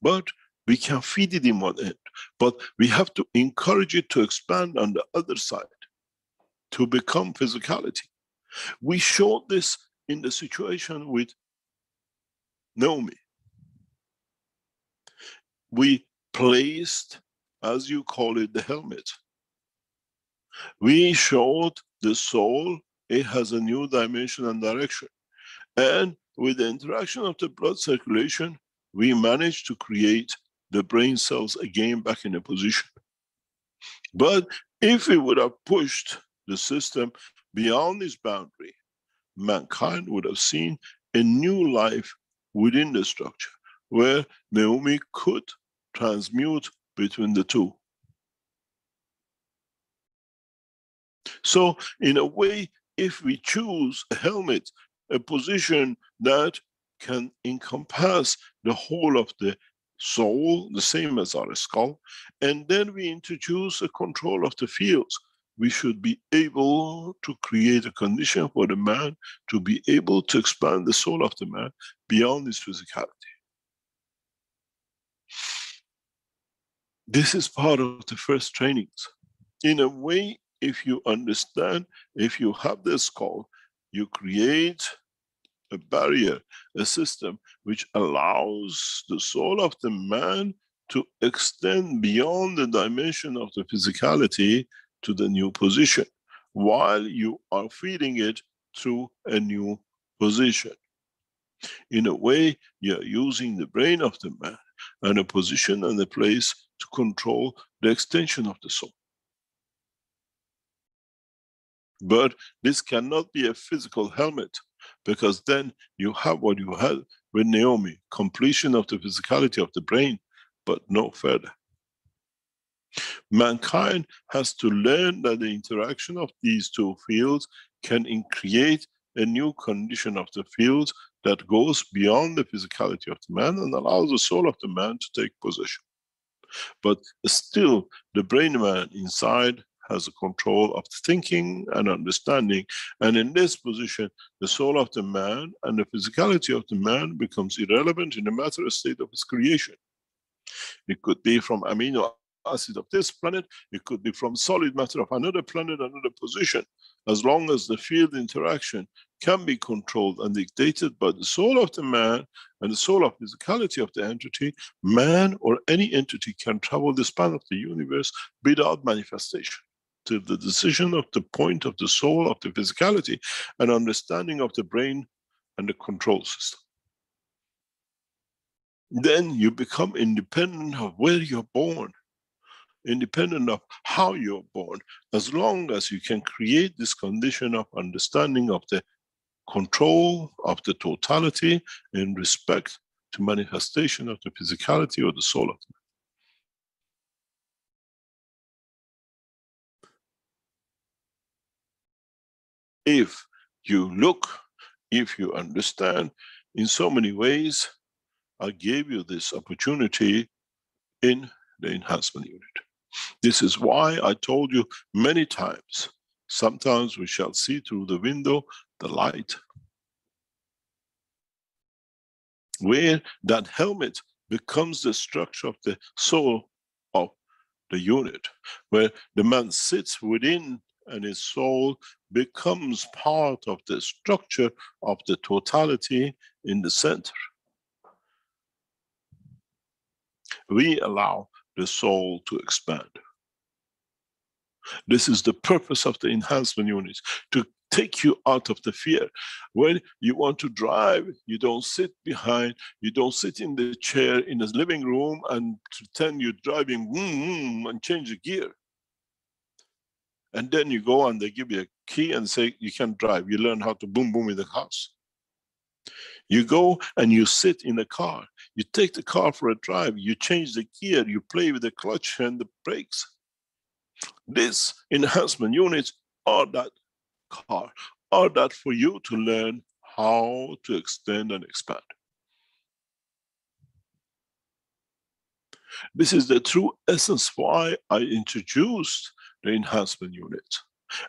But we can feed it in one end, but we have to encourage it to expand on the other side, to become physicality. We showed this in the situation with Naomi. We placed, as you call it, the helmet. We showed the soul, it has a new dimension and direction. And with the interaction of the blood circulation, we managed to create the brain cells again back in a position. But if we would have pushed the system beyond this boundary, mankind would have seen a new life within the structure, where Naomi could transmute between the two. So in a way, if we choose a helmet, a position that can encompass the whole of the soul, the same as our skull, and then we introduce a control of the fields, we should be able to create a condition for the man to be able to expand the soul of the man beyond his physicality. This is part of the first trainings. In a way, if you understand, if you have the skull, you create a barrier, a system which allows the soul of the man to extend beyond the dimension of the physicality to the new position, while you are feeding it through a new position. In a way, you are using the brain of the man and a position and a place to control the extension of the soul. But this cannot be a physical helmet, because then you have what you had with Naomi, completion of the physicality of the brain, but no further. Mankind has to learn that the interaction of these two fields can create a new condition of the fields that goes beyond the physicality of the man and allows the soul of the man to take possession. But still, the brain man inside has a control of the thinking and understanding, and in this position, the soul of the man and the physicality of the man becomes irrelevant in the matter state of its creation. It could be from amino acid of this planet, it could be from solid matter of another planet, another position. As long as the field interaction can be controlled and dictated by the soul of the man and the soul of physicality of the entity, man or any entity can travel the span of the universe without manifestation, to the decision of the point of the soul of the physicality and understanding of the brain and the control system. Then you become independent of where you're born, independent of how you're born, as long as you can create this condition of understanding of the control of the totality in respect to manifestation of the physicality or the soul of the man. If you look, if you understand, in so many ways, I gave you this opportunity in the enhancement unit. This is why I told you many times, sometimes we shall see through the window the light. Where that helmet becomes the structure of the soul of the unit, where the man sits within and his soul becomes part of the structure of the totality in the center. We allow the soul to expand. This is the purpose of the enhancement units, to take you out of the fear. When you want to drive, you don't sit behind, you don't sit in the chair in the living room and pretend you're driving and change the gear. And then you go and they give you a key and say you can drive. You learn how to boom boom in the house. You go and you sit in the car. You take the car for a drive. You change the gear. You play with the clutch and the brakes. These enhancement units are that car, are that for you to learn how to extend and expand. This is the true essence why I introduced the enhancement unit.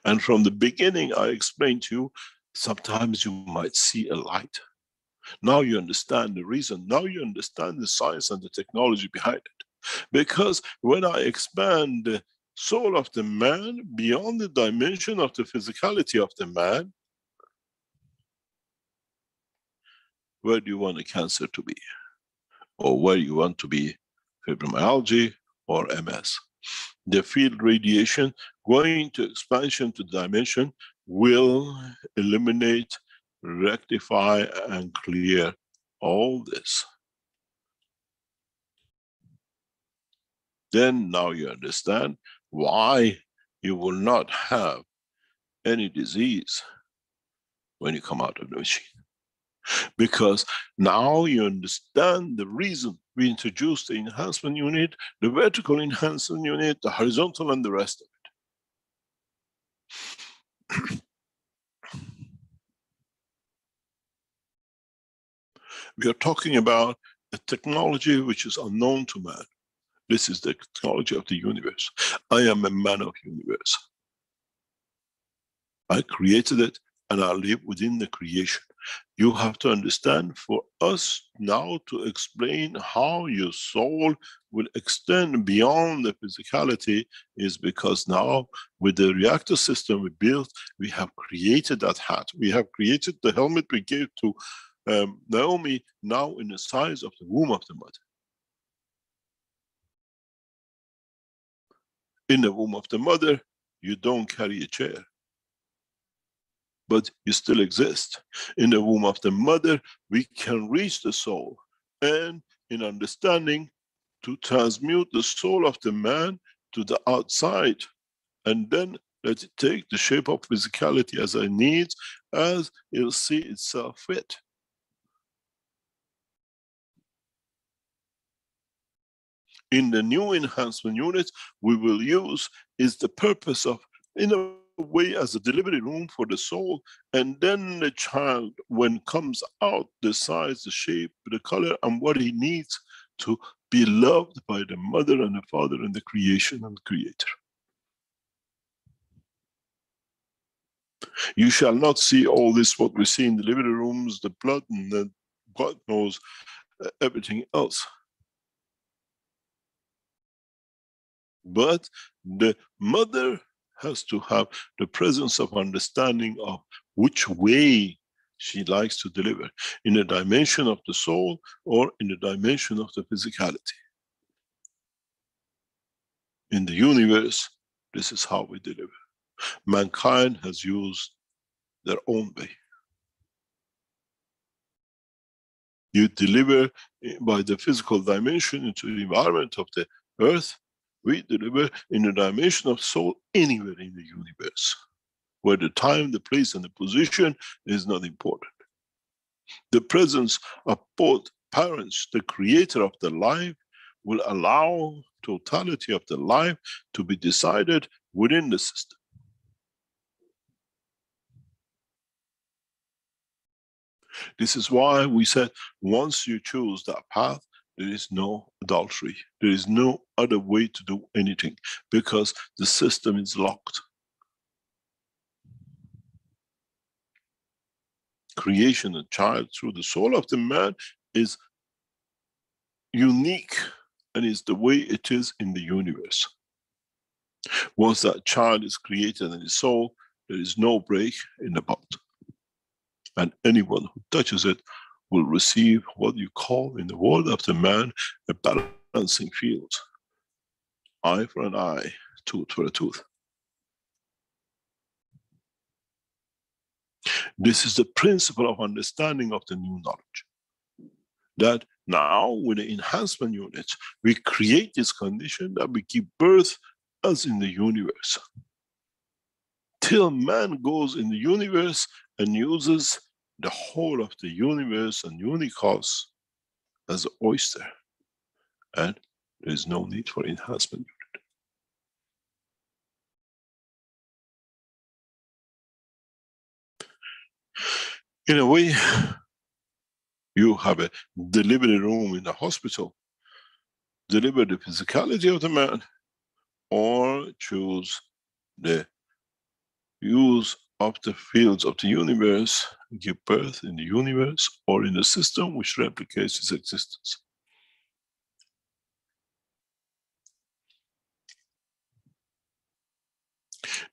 And from the beginning, I explained to you, sometimes you might see a light. Now you understand the reason. Now you understand the science and the technology behind it. Because when I expand the soul of the man beyond the dimension of the physicality of the man, where do you want a cancer to be? Or where you want to be fibromyalgia or MS? The field radiation going into expansion to dimension will eliminate, rectify and clear all this. Then now you understand why you will not have any disease when you come out of the machine. Because now you understand the reason we introduced the enhancement unit, the vertical enhancement unit, the horizontal and the rest of it. We are talking about a technology which is unknown to man. This is the technology of the universe. I am a man of universe. I created it and I live within the creation. You have to understand, for us now to explain how your soul will extend beyond the physicality is because now with the reactor system we built, we have created that hat. We have created the helmet we gave to Naomi, now in the size of the womb of the mother. In the womb of the mother, you don't carry a chair, but you still exist. In the womb of the mother, we can reach the soul and in understanding to transmute the soul of the man to the outside and then let it take the shape of physicality as it needs, as it'll see itself fit. In the new enhancement units we will use is the purpose of, in a way, as a delivery room for the soul, and then the child, when comes out, the size, the shape, the color, and what he needs to be loved by the mother and the father and the creation and the creator. You shall not see all this, what we see in the delivery rooms, the blood and the God knows everything else. But the mother has to have the presence of understanding of which way she likes to deliver, in the dimension of the soul or in the dimension of the physicality. In the universe, this is how we deliver. Mankind has used their own way. You deliver by the physical dimension into the environment of the earth. We deliver in the dimension of soul anywhere in the universe, where the time, the place and the position is not important. The presence of both parents, the creator of the life, will allow totality of the life to be decided within the system. This is why we said, once you choose that path, there is no adultery. There is no other way to do anything, because the system is locked. Creation of child through the soul of the man is unique and is the way it is in the universe. Once that child is created in his soul, there is no break in the bond. And anyone who touches it will receive what you call in the world of the man a balancing field. Eye for an eye, tooth for a tooth. This is the principle of understanding of the new knowledge. That now with the enhancement units, we create this condition that we give birth as in the universe. Till man goes in the universe and uses the whole of the universe and unicos as an oyster. And there is no need for enhancement unit. In a way, you have a delivery room in the hospital, deliver the physicality of the man, or choose the use of the fields of the universe, give birth in the universe or in the system which replicates its existence.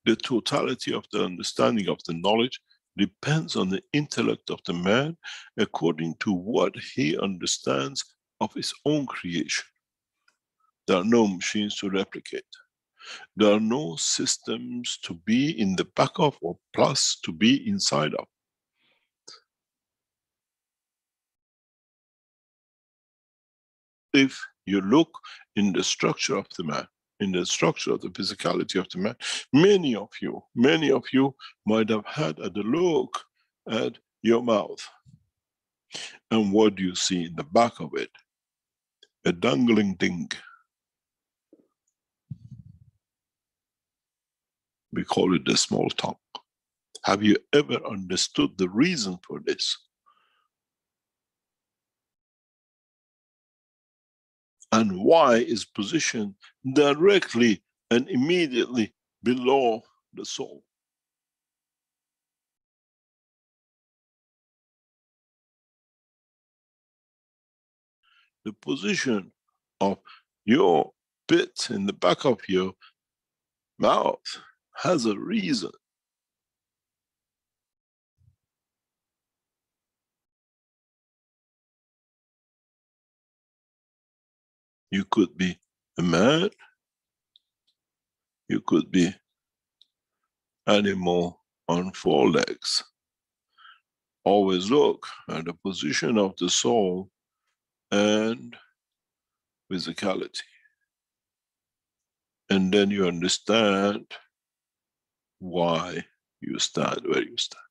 The totality of the understanding of the knowledge depends on the intellect of the man according to what he understands of his own creation. There are no machines to replicate. There are no systems to be in the back of or plus to be inside of. If you look in the structure of the man, in the structure of the physicality of the man, many of you might have had a look at your mouth. And what do you see in the back of it? A dangling thing. We call it the small tongue. Have you ever understood the reason for this? And why is positioned directly and immediately below the soul? The position of your bit in the back of your mouth has a reason. You could be a man, you could be animal on 4 legs. Always look at the position of the soul and physicality. And then you understand why you stand where you stand.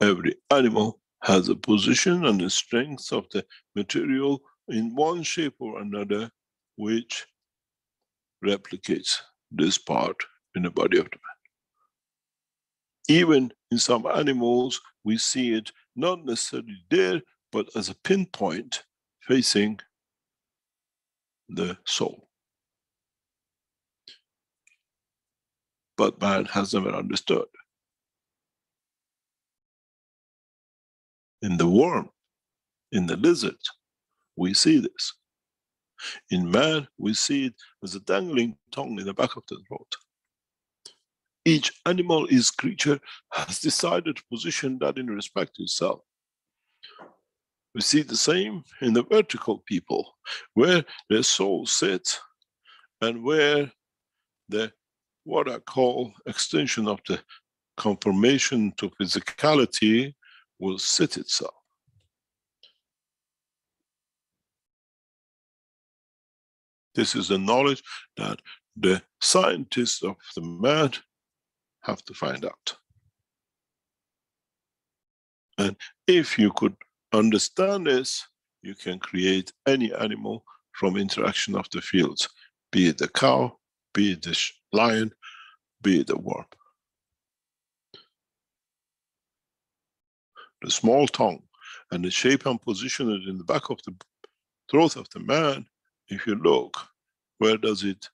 Every animal has a position and the strength of the material in one shape or another which replicates this part in the body of the man. Even in some animals, we see it not necessarily there, but as a pinpoint facing the soul. But man has never understood. In the worm, in the lizard, we see this. In man, we see it as a dangling tongue in the back of the throat. Each animal, each creature has decided to position that in respect to itself. We see the same in the vertical people, where their soul sits and where the, what I call extension of the conformation to physicality will sit itself. This is the knowledge that the scientists of the man have to find out. And if you could understand this, you can create any animal from interaction of the fields, be it the cow, be it the lion, be it the worm. The small tongue and the shape and position it in the back of the throat of the man, if you look, where does it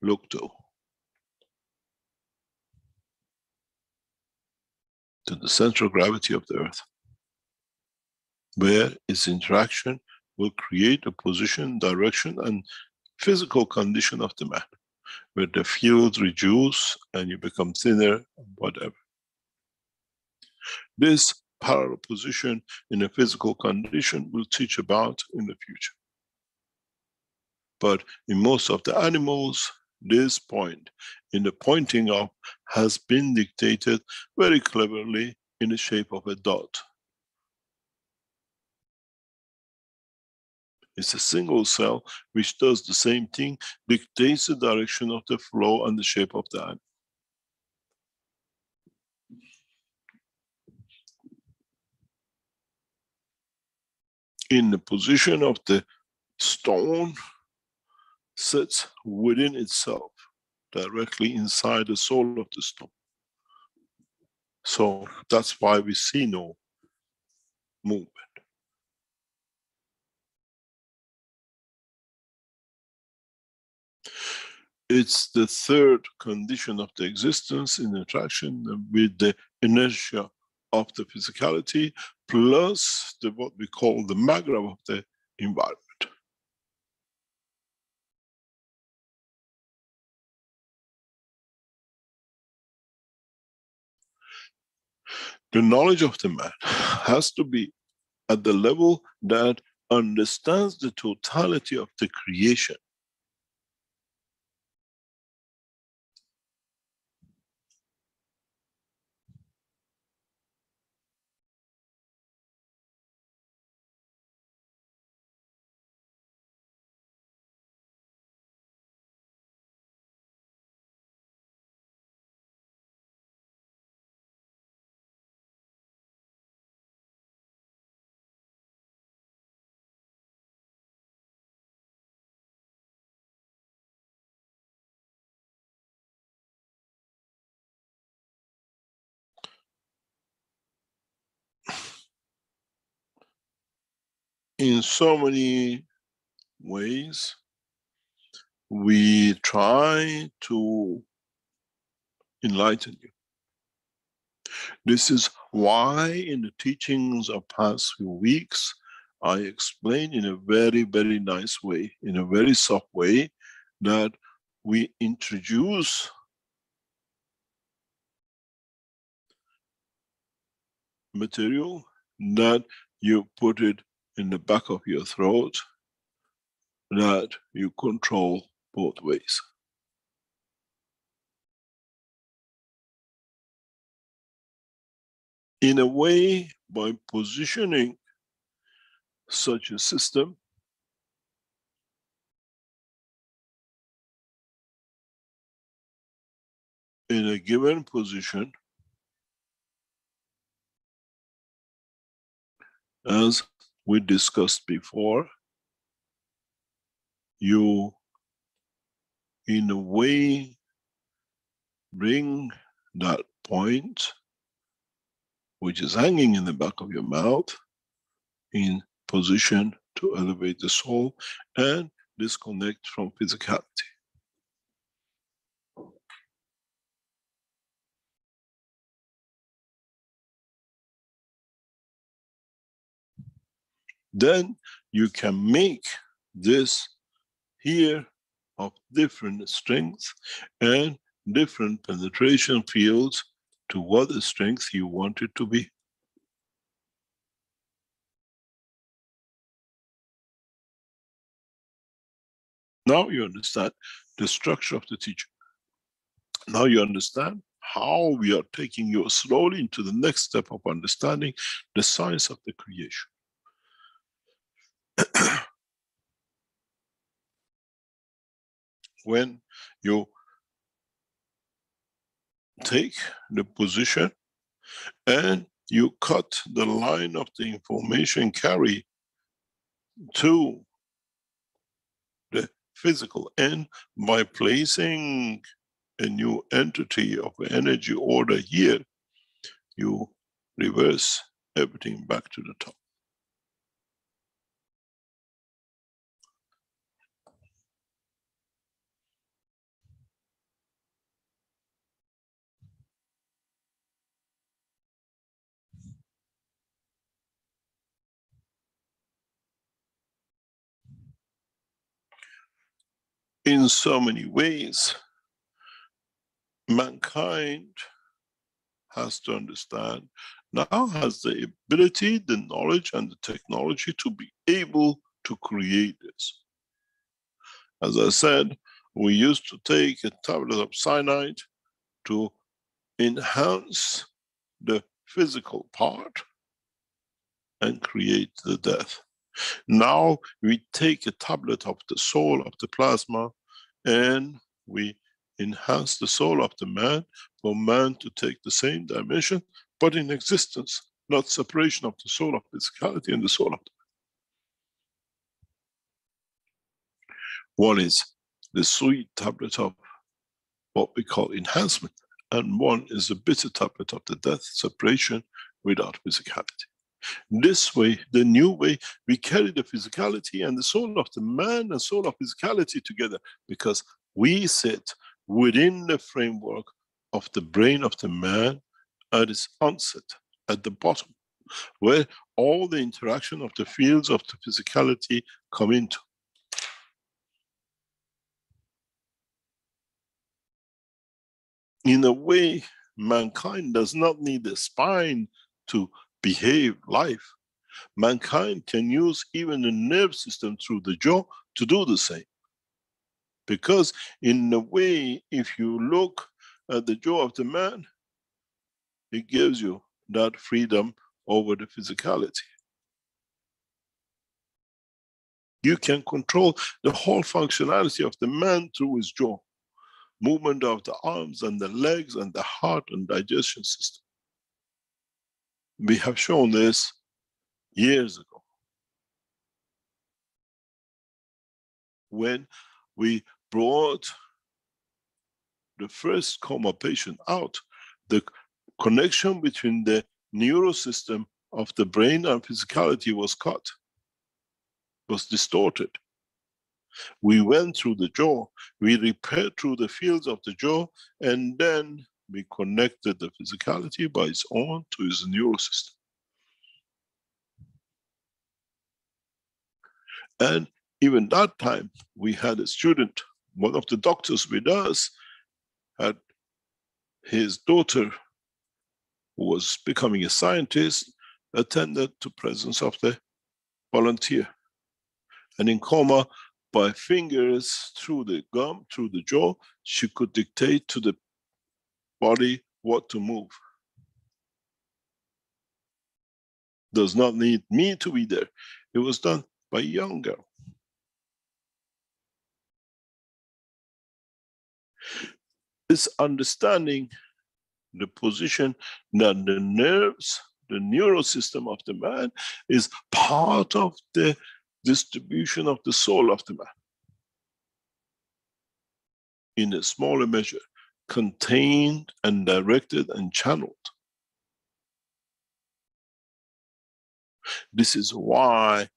look to? To the central gravity of the earth, where its interaction will create a position, direction, and physical condition of the man, where the fields reduce and you become thinner, whatever. This parallel position in a physical condition we'll teach about in the future. But in most of the animals, this point in the pointing up has been dictated very cleverly in the shape of a dot. It's a single cell which does the same thing, dictates the direction of the flow and the shape of the atom. In the position of the stone sits within itself, directly inside the soul of the stone. So that's why we see no movement. It's the third condition of the existence in interaction with the inertia of the physicality, plus what we call the magma of the environment. The knowledge of the man has to be at the level that understands the totality of the creation. In so many ways, we try to enlighten you. This is why in the teachings of past few weeks, I explained in a very, very nice way, in a very soft way, that we introduce material that you put it in the back of your throat, that you control both ways. In a way, by positioning such a system in a given position, as we discussed before, you in a way bring that point which is hanging in the back of your mouth in position to elevate the soul and disconnect from physicality. Then you can make this here of different strengths and different penetration fields to what the strength you want it to be. Now you understand the structure of the teaching. Now you understand how we are taking you slowly into the next step of understanding the science of the creation. When you take the position and you cut the line of the information carry to the physical end by placing a new entity of energy order here, you reverse everything back to the top. In so many ways, mankind has to understand, now has the ability, the knowledge and the technology to be able to create this. As I said, we used to take a tablet of cyanide to enhance the physical part and create the death. Now we take a tablet of the soul of the plasma and we enhance the soul of the man for man to take the same dimension, but in existence, not separation of the soul of physicality and the soul of the man. One is the sweet tablet of what we call enhancement, and one is the bitter tablet of the death, separation without physicality. This way, the new way, we carry the physicality and the soul of the man and soul of physicality together, because we sit within the framework of the brain of the man at its onset, at the bottom, where all the interaction of the fields of the physicality come into. In a way, mankind does not need a spine to behave life. Mankind can use even the nerve system through the jaw to do the same. Because in a way, if you look at the jaw of the man, it gives you that freedom over the physicality. You can control the whole functionality of the man through his jaw. Movement of the arms and the legs and the heart and digestion system. We have shown this years ago, when we brought the first coma patient out. The connection between the neurosystem of the brain and physicality was cut, was distorted. We went through the jaw, we repaired through the fields of the jaw, and then we connected the physicality by its own to its neurosystem. And even that time, we had a student, one of the doctors with us, had his daughter, who was becoming a scientist, attended to presence of the volunteer. And in coma, by fingers through the gum, through the jaw, she could dictate to the body what to move. Does not need me to be there. It was done by a young girl. This understanding the position that the nerves, the neurosystem of the man is part of the distribution of the soul of the man. In a smaller measure, contained and directed and channeled. This is why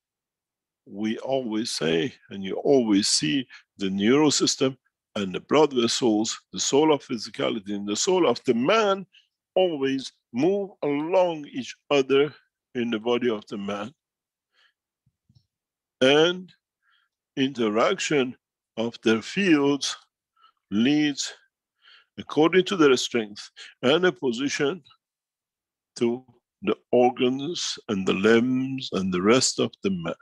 we always say, and you always see, the neurosystem and the blood vessels, the soul of physicality and the soul of the man always move along each other in the body of the man. And interaction of their fields leads, according to their strength and their position, to the organs and the limbs and the rest of the man.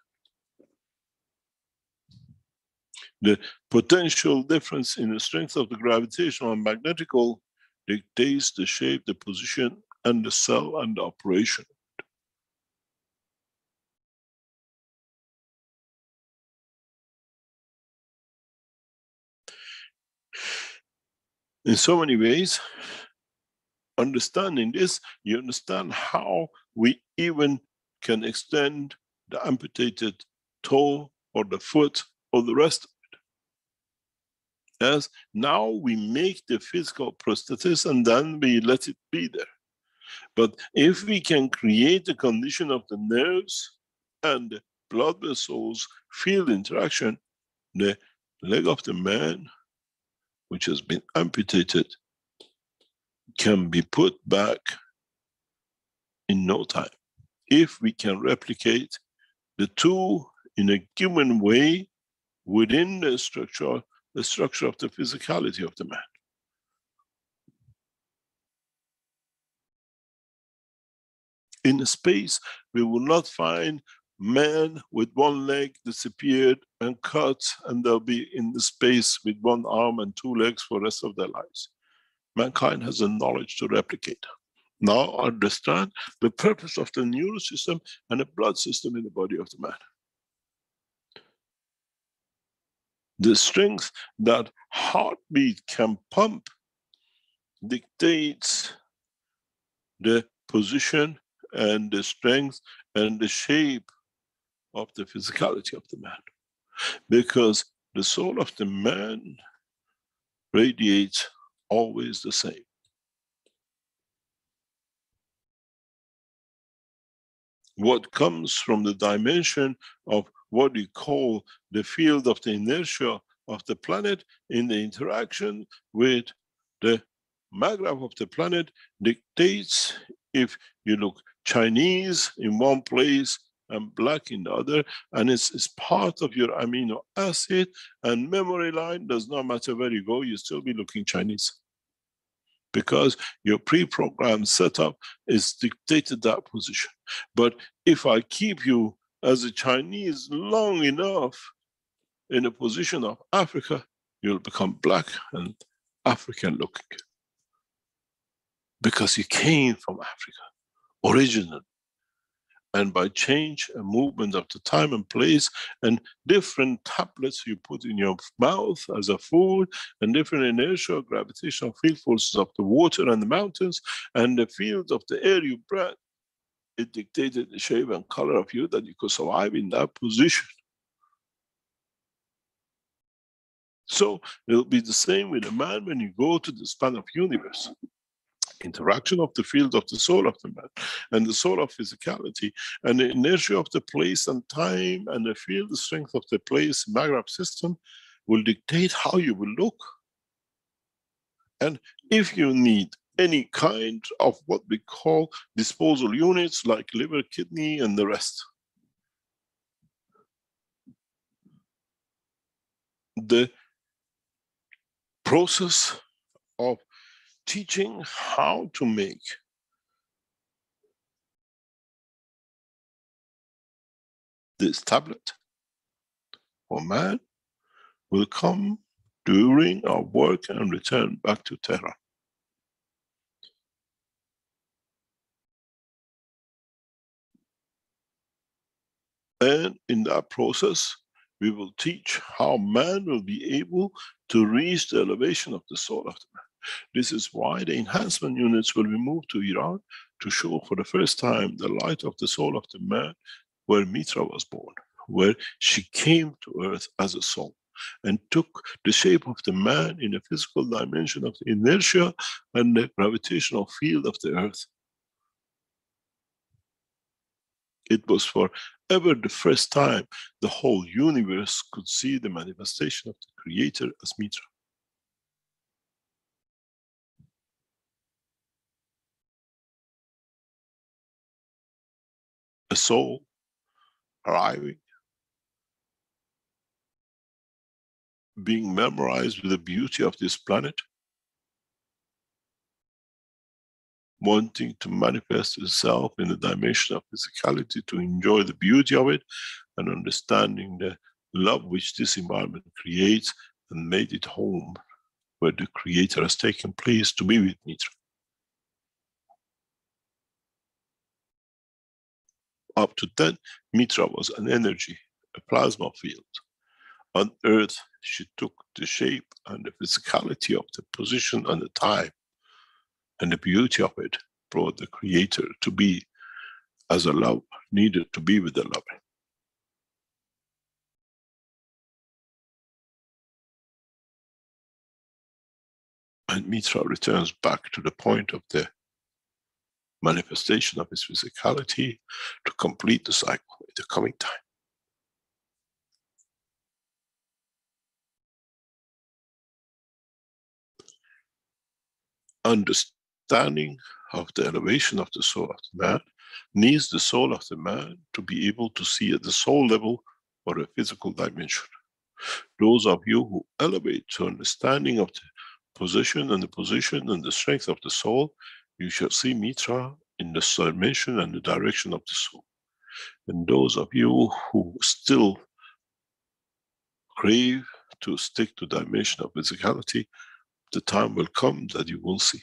The potential difference in the strength of the gravitational and magnetical dictates the shape, the position, and the cell and the operation. In so many ways, understanding this, you understand how we even can extend the amputated toe or the foot or the rest of it. As now we make the physical prosthesis and then we let it be there. But if we can create the condition of the nerves and the blood vessels field interaction, the leg of the man, which has been amputated, can be put back in no time. If we can replicate the two in a given way within the structure of the physicality of the man. In space, we will not find man with one leg disappeared and cut, and they'll be in the space with one arm and two legs for the rest of their lives. Mankind has a knowledge to replicate. Now understand the purpose of the neural system and the blood system in the body of the man. The strength that heartbeat can pump dictates the position and the strength and the shape of the physicality of the man. Because the soul of the man radiates always the same. What comes from the dimension of what we call the field of the inertia of the planet in the interaction with the magnetism of the planet dictates if you look Chinese in one place and black in the other, and it's part of your amino acid and memory line. Does not matter where you go, you still be looking Chinese. Because your pre-programmed setup is dictated that position. But if I keep you as a Chinese long enough in a position of Africa, you'll become black and African looking. Because you came from Africa, originally. And by change and movement of the time and place and different tablets you put in your mouth as a food and different inertial gravitational field forces of the water and the mountains and the field of the air you breathe, it dictated the shape and color of you that you could survive in that position. So it'll be the same with a man when you go to the span of universe. Interaction of the field of the soul of the man and the soul of physicality and the inertia of the place and time and the field strength of the place magnetic system will dictate how you will look. And if you need any kind of what we call disposal units like liver, kidney and the rest, the process of teaching how to make this tablet for man will come during our work and return back to Tehran. And in that process, we will teach how man will be able to reach the elevation of the soul of the man. This is why the enhancement units will be moved to Iran to show for the first time the light of the soul of the man where Mitra was born, where she came to earth as a soul and took the shape of the man in a physical dimension of the inertia and the gravitational field of the earth. It was forever the first time the whole universe could see the manifestation of the Creator as Mitra. A soul arriving, being memorized with the beauty of this planet, wanting to manifest itself in the dimension of physicality to enjoy the beauty of it and understanding the love which this environment creates and made it home where the Creator has taken place to be with Mitra. Up to then, Mitra was an energy, a plasma field. On earth, she took the shape and the physicality of the position and the time. And the beauty of it brought the Creator to be as a lover, needed to be with the lover. And Mitra returns back to the point of the manifestation of his physicality to complete the cycle in the coming time. Understanding of the elevation of the soul of the man needs the soul of the man to be able to see at the soul level or a physical dimension. Those of you who elevate to understanding of the position and the strength of the soul, you shall see Mitra in the dimension and the direction of the soul. And those of you who still crave to stick to dimension of physicality, the time will come that you won't see.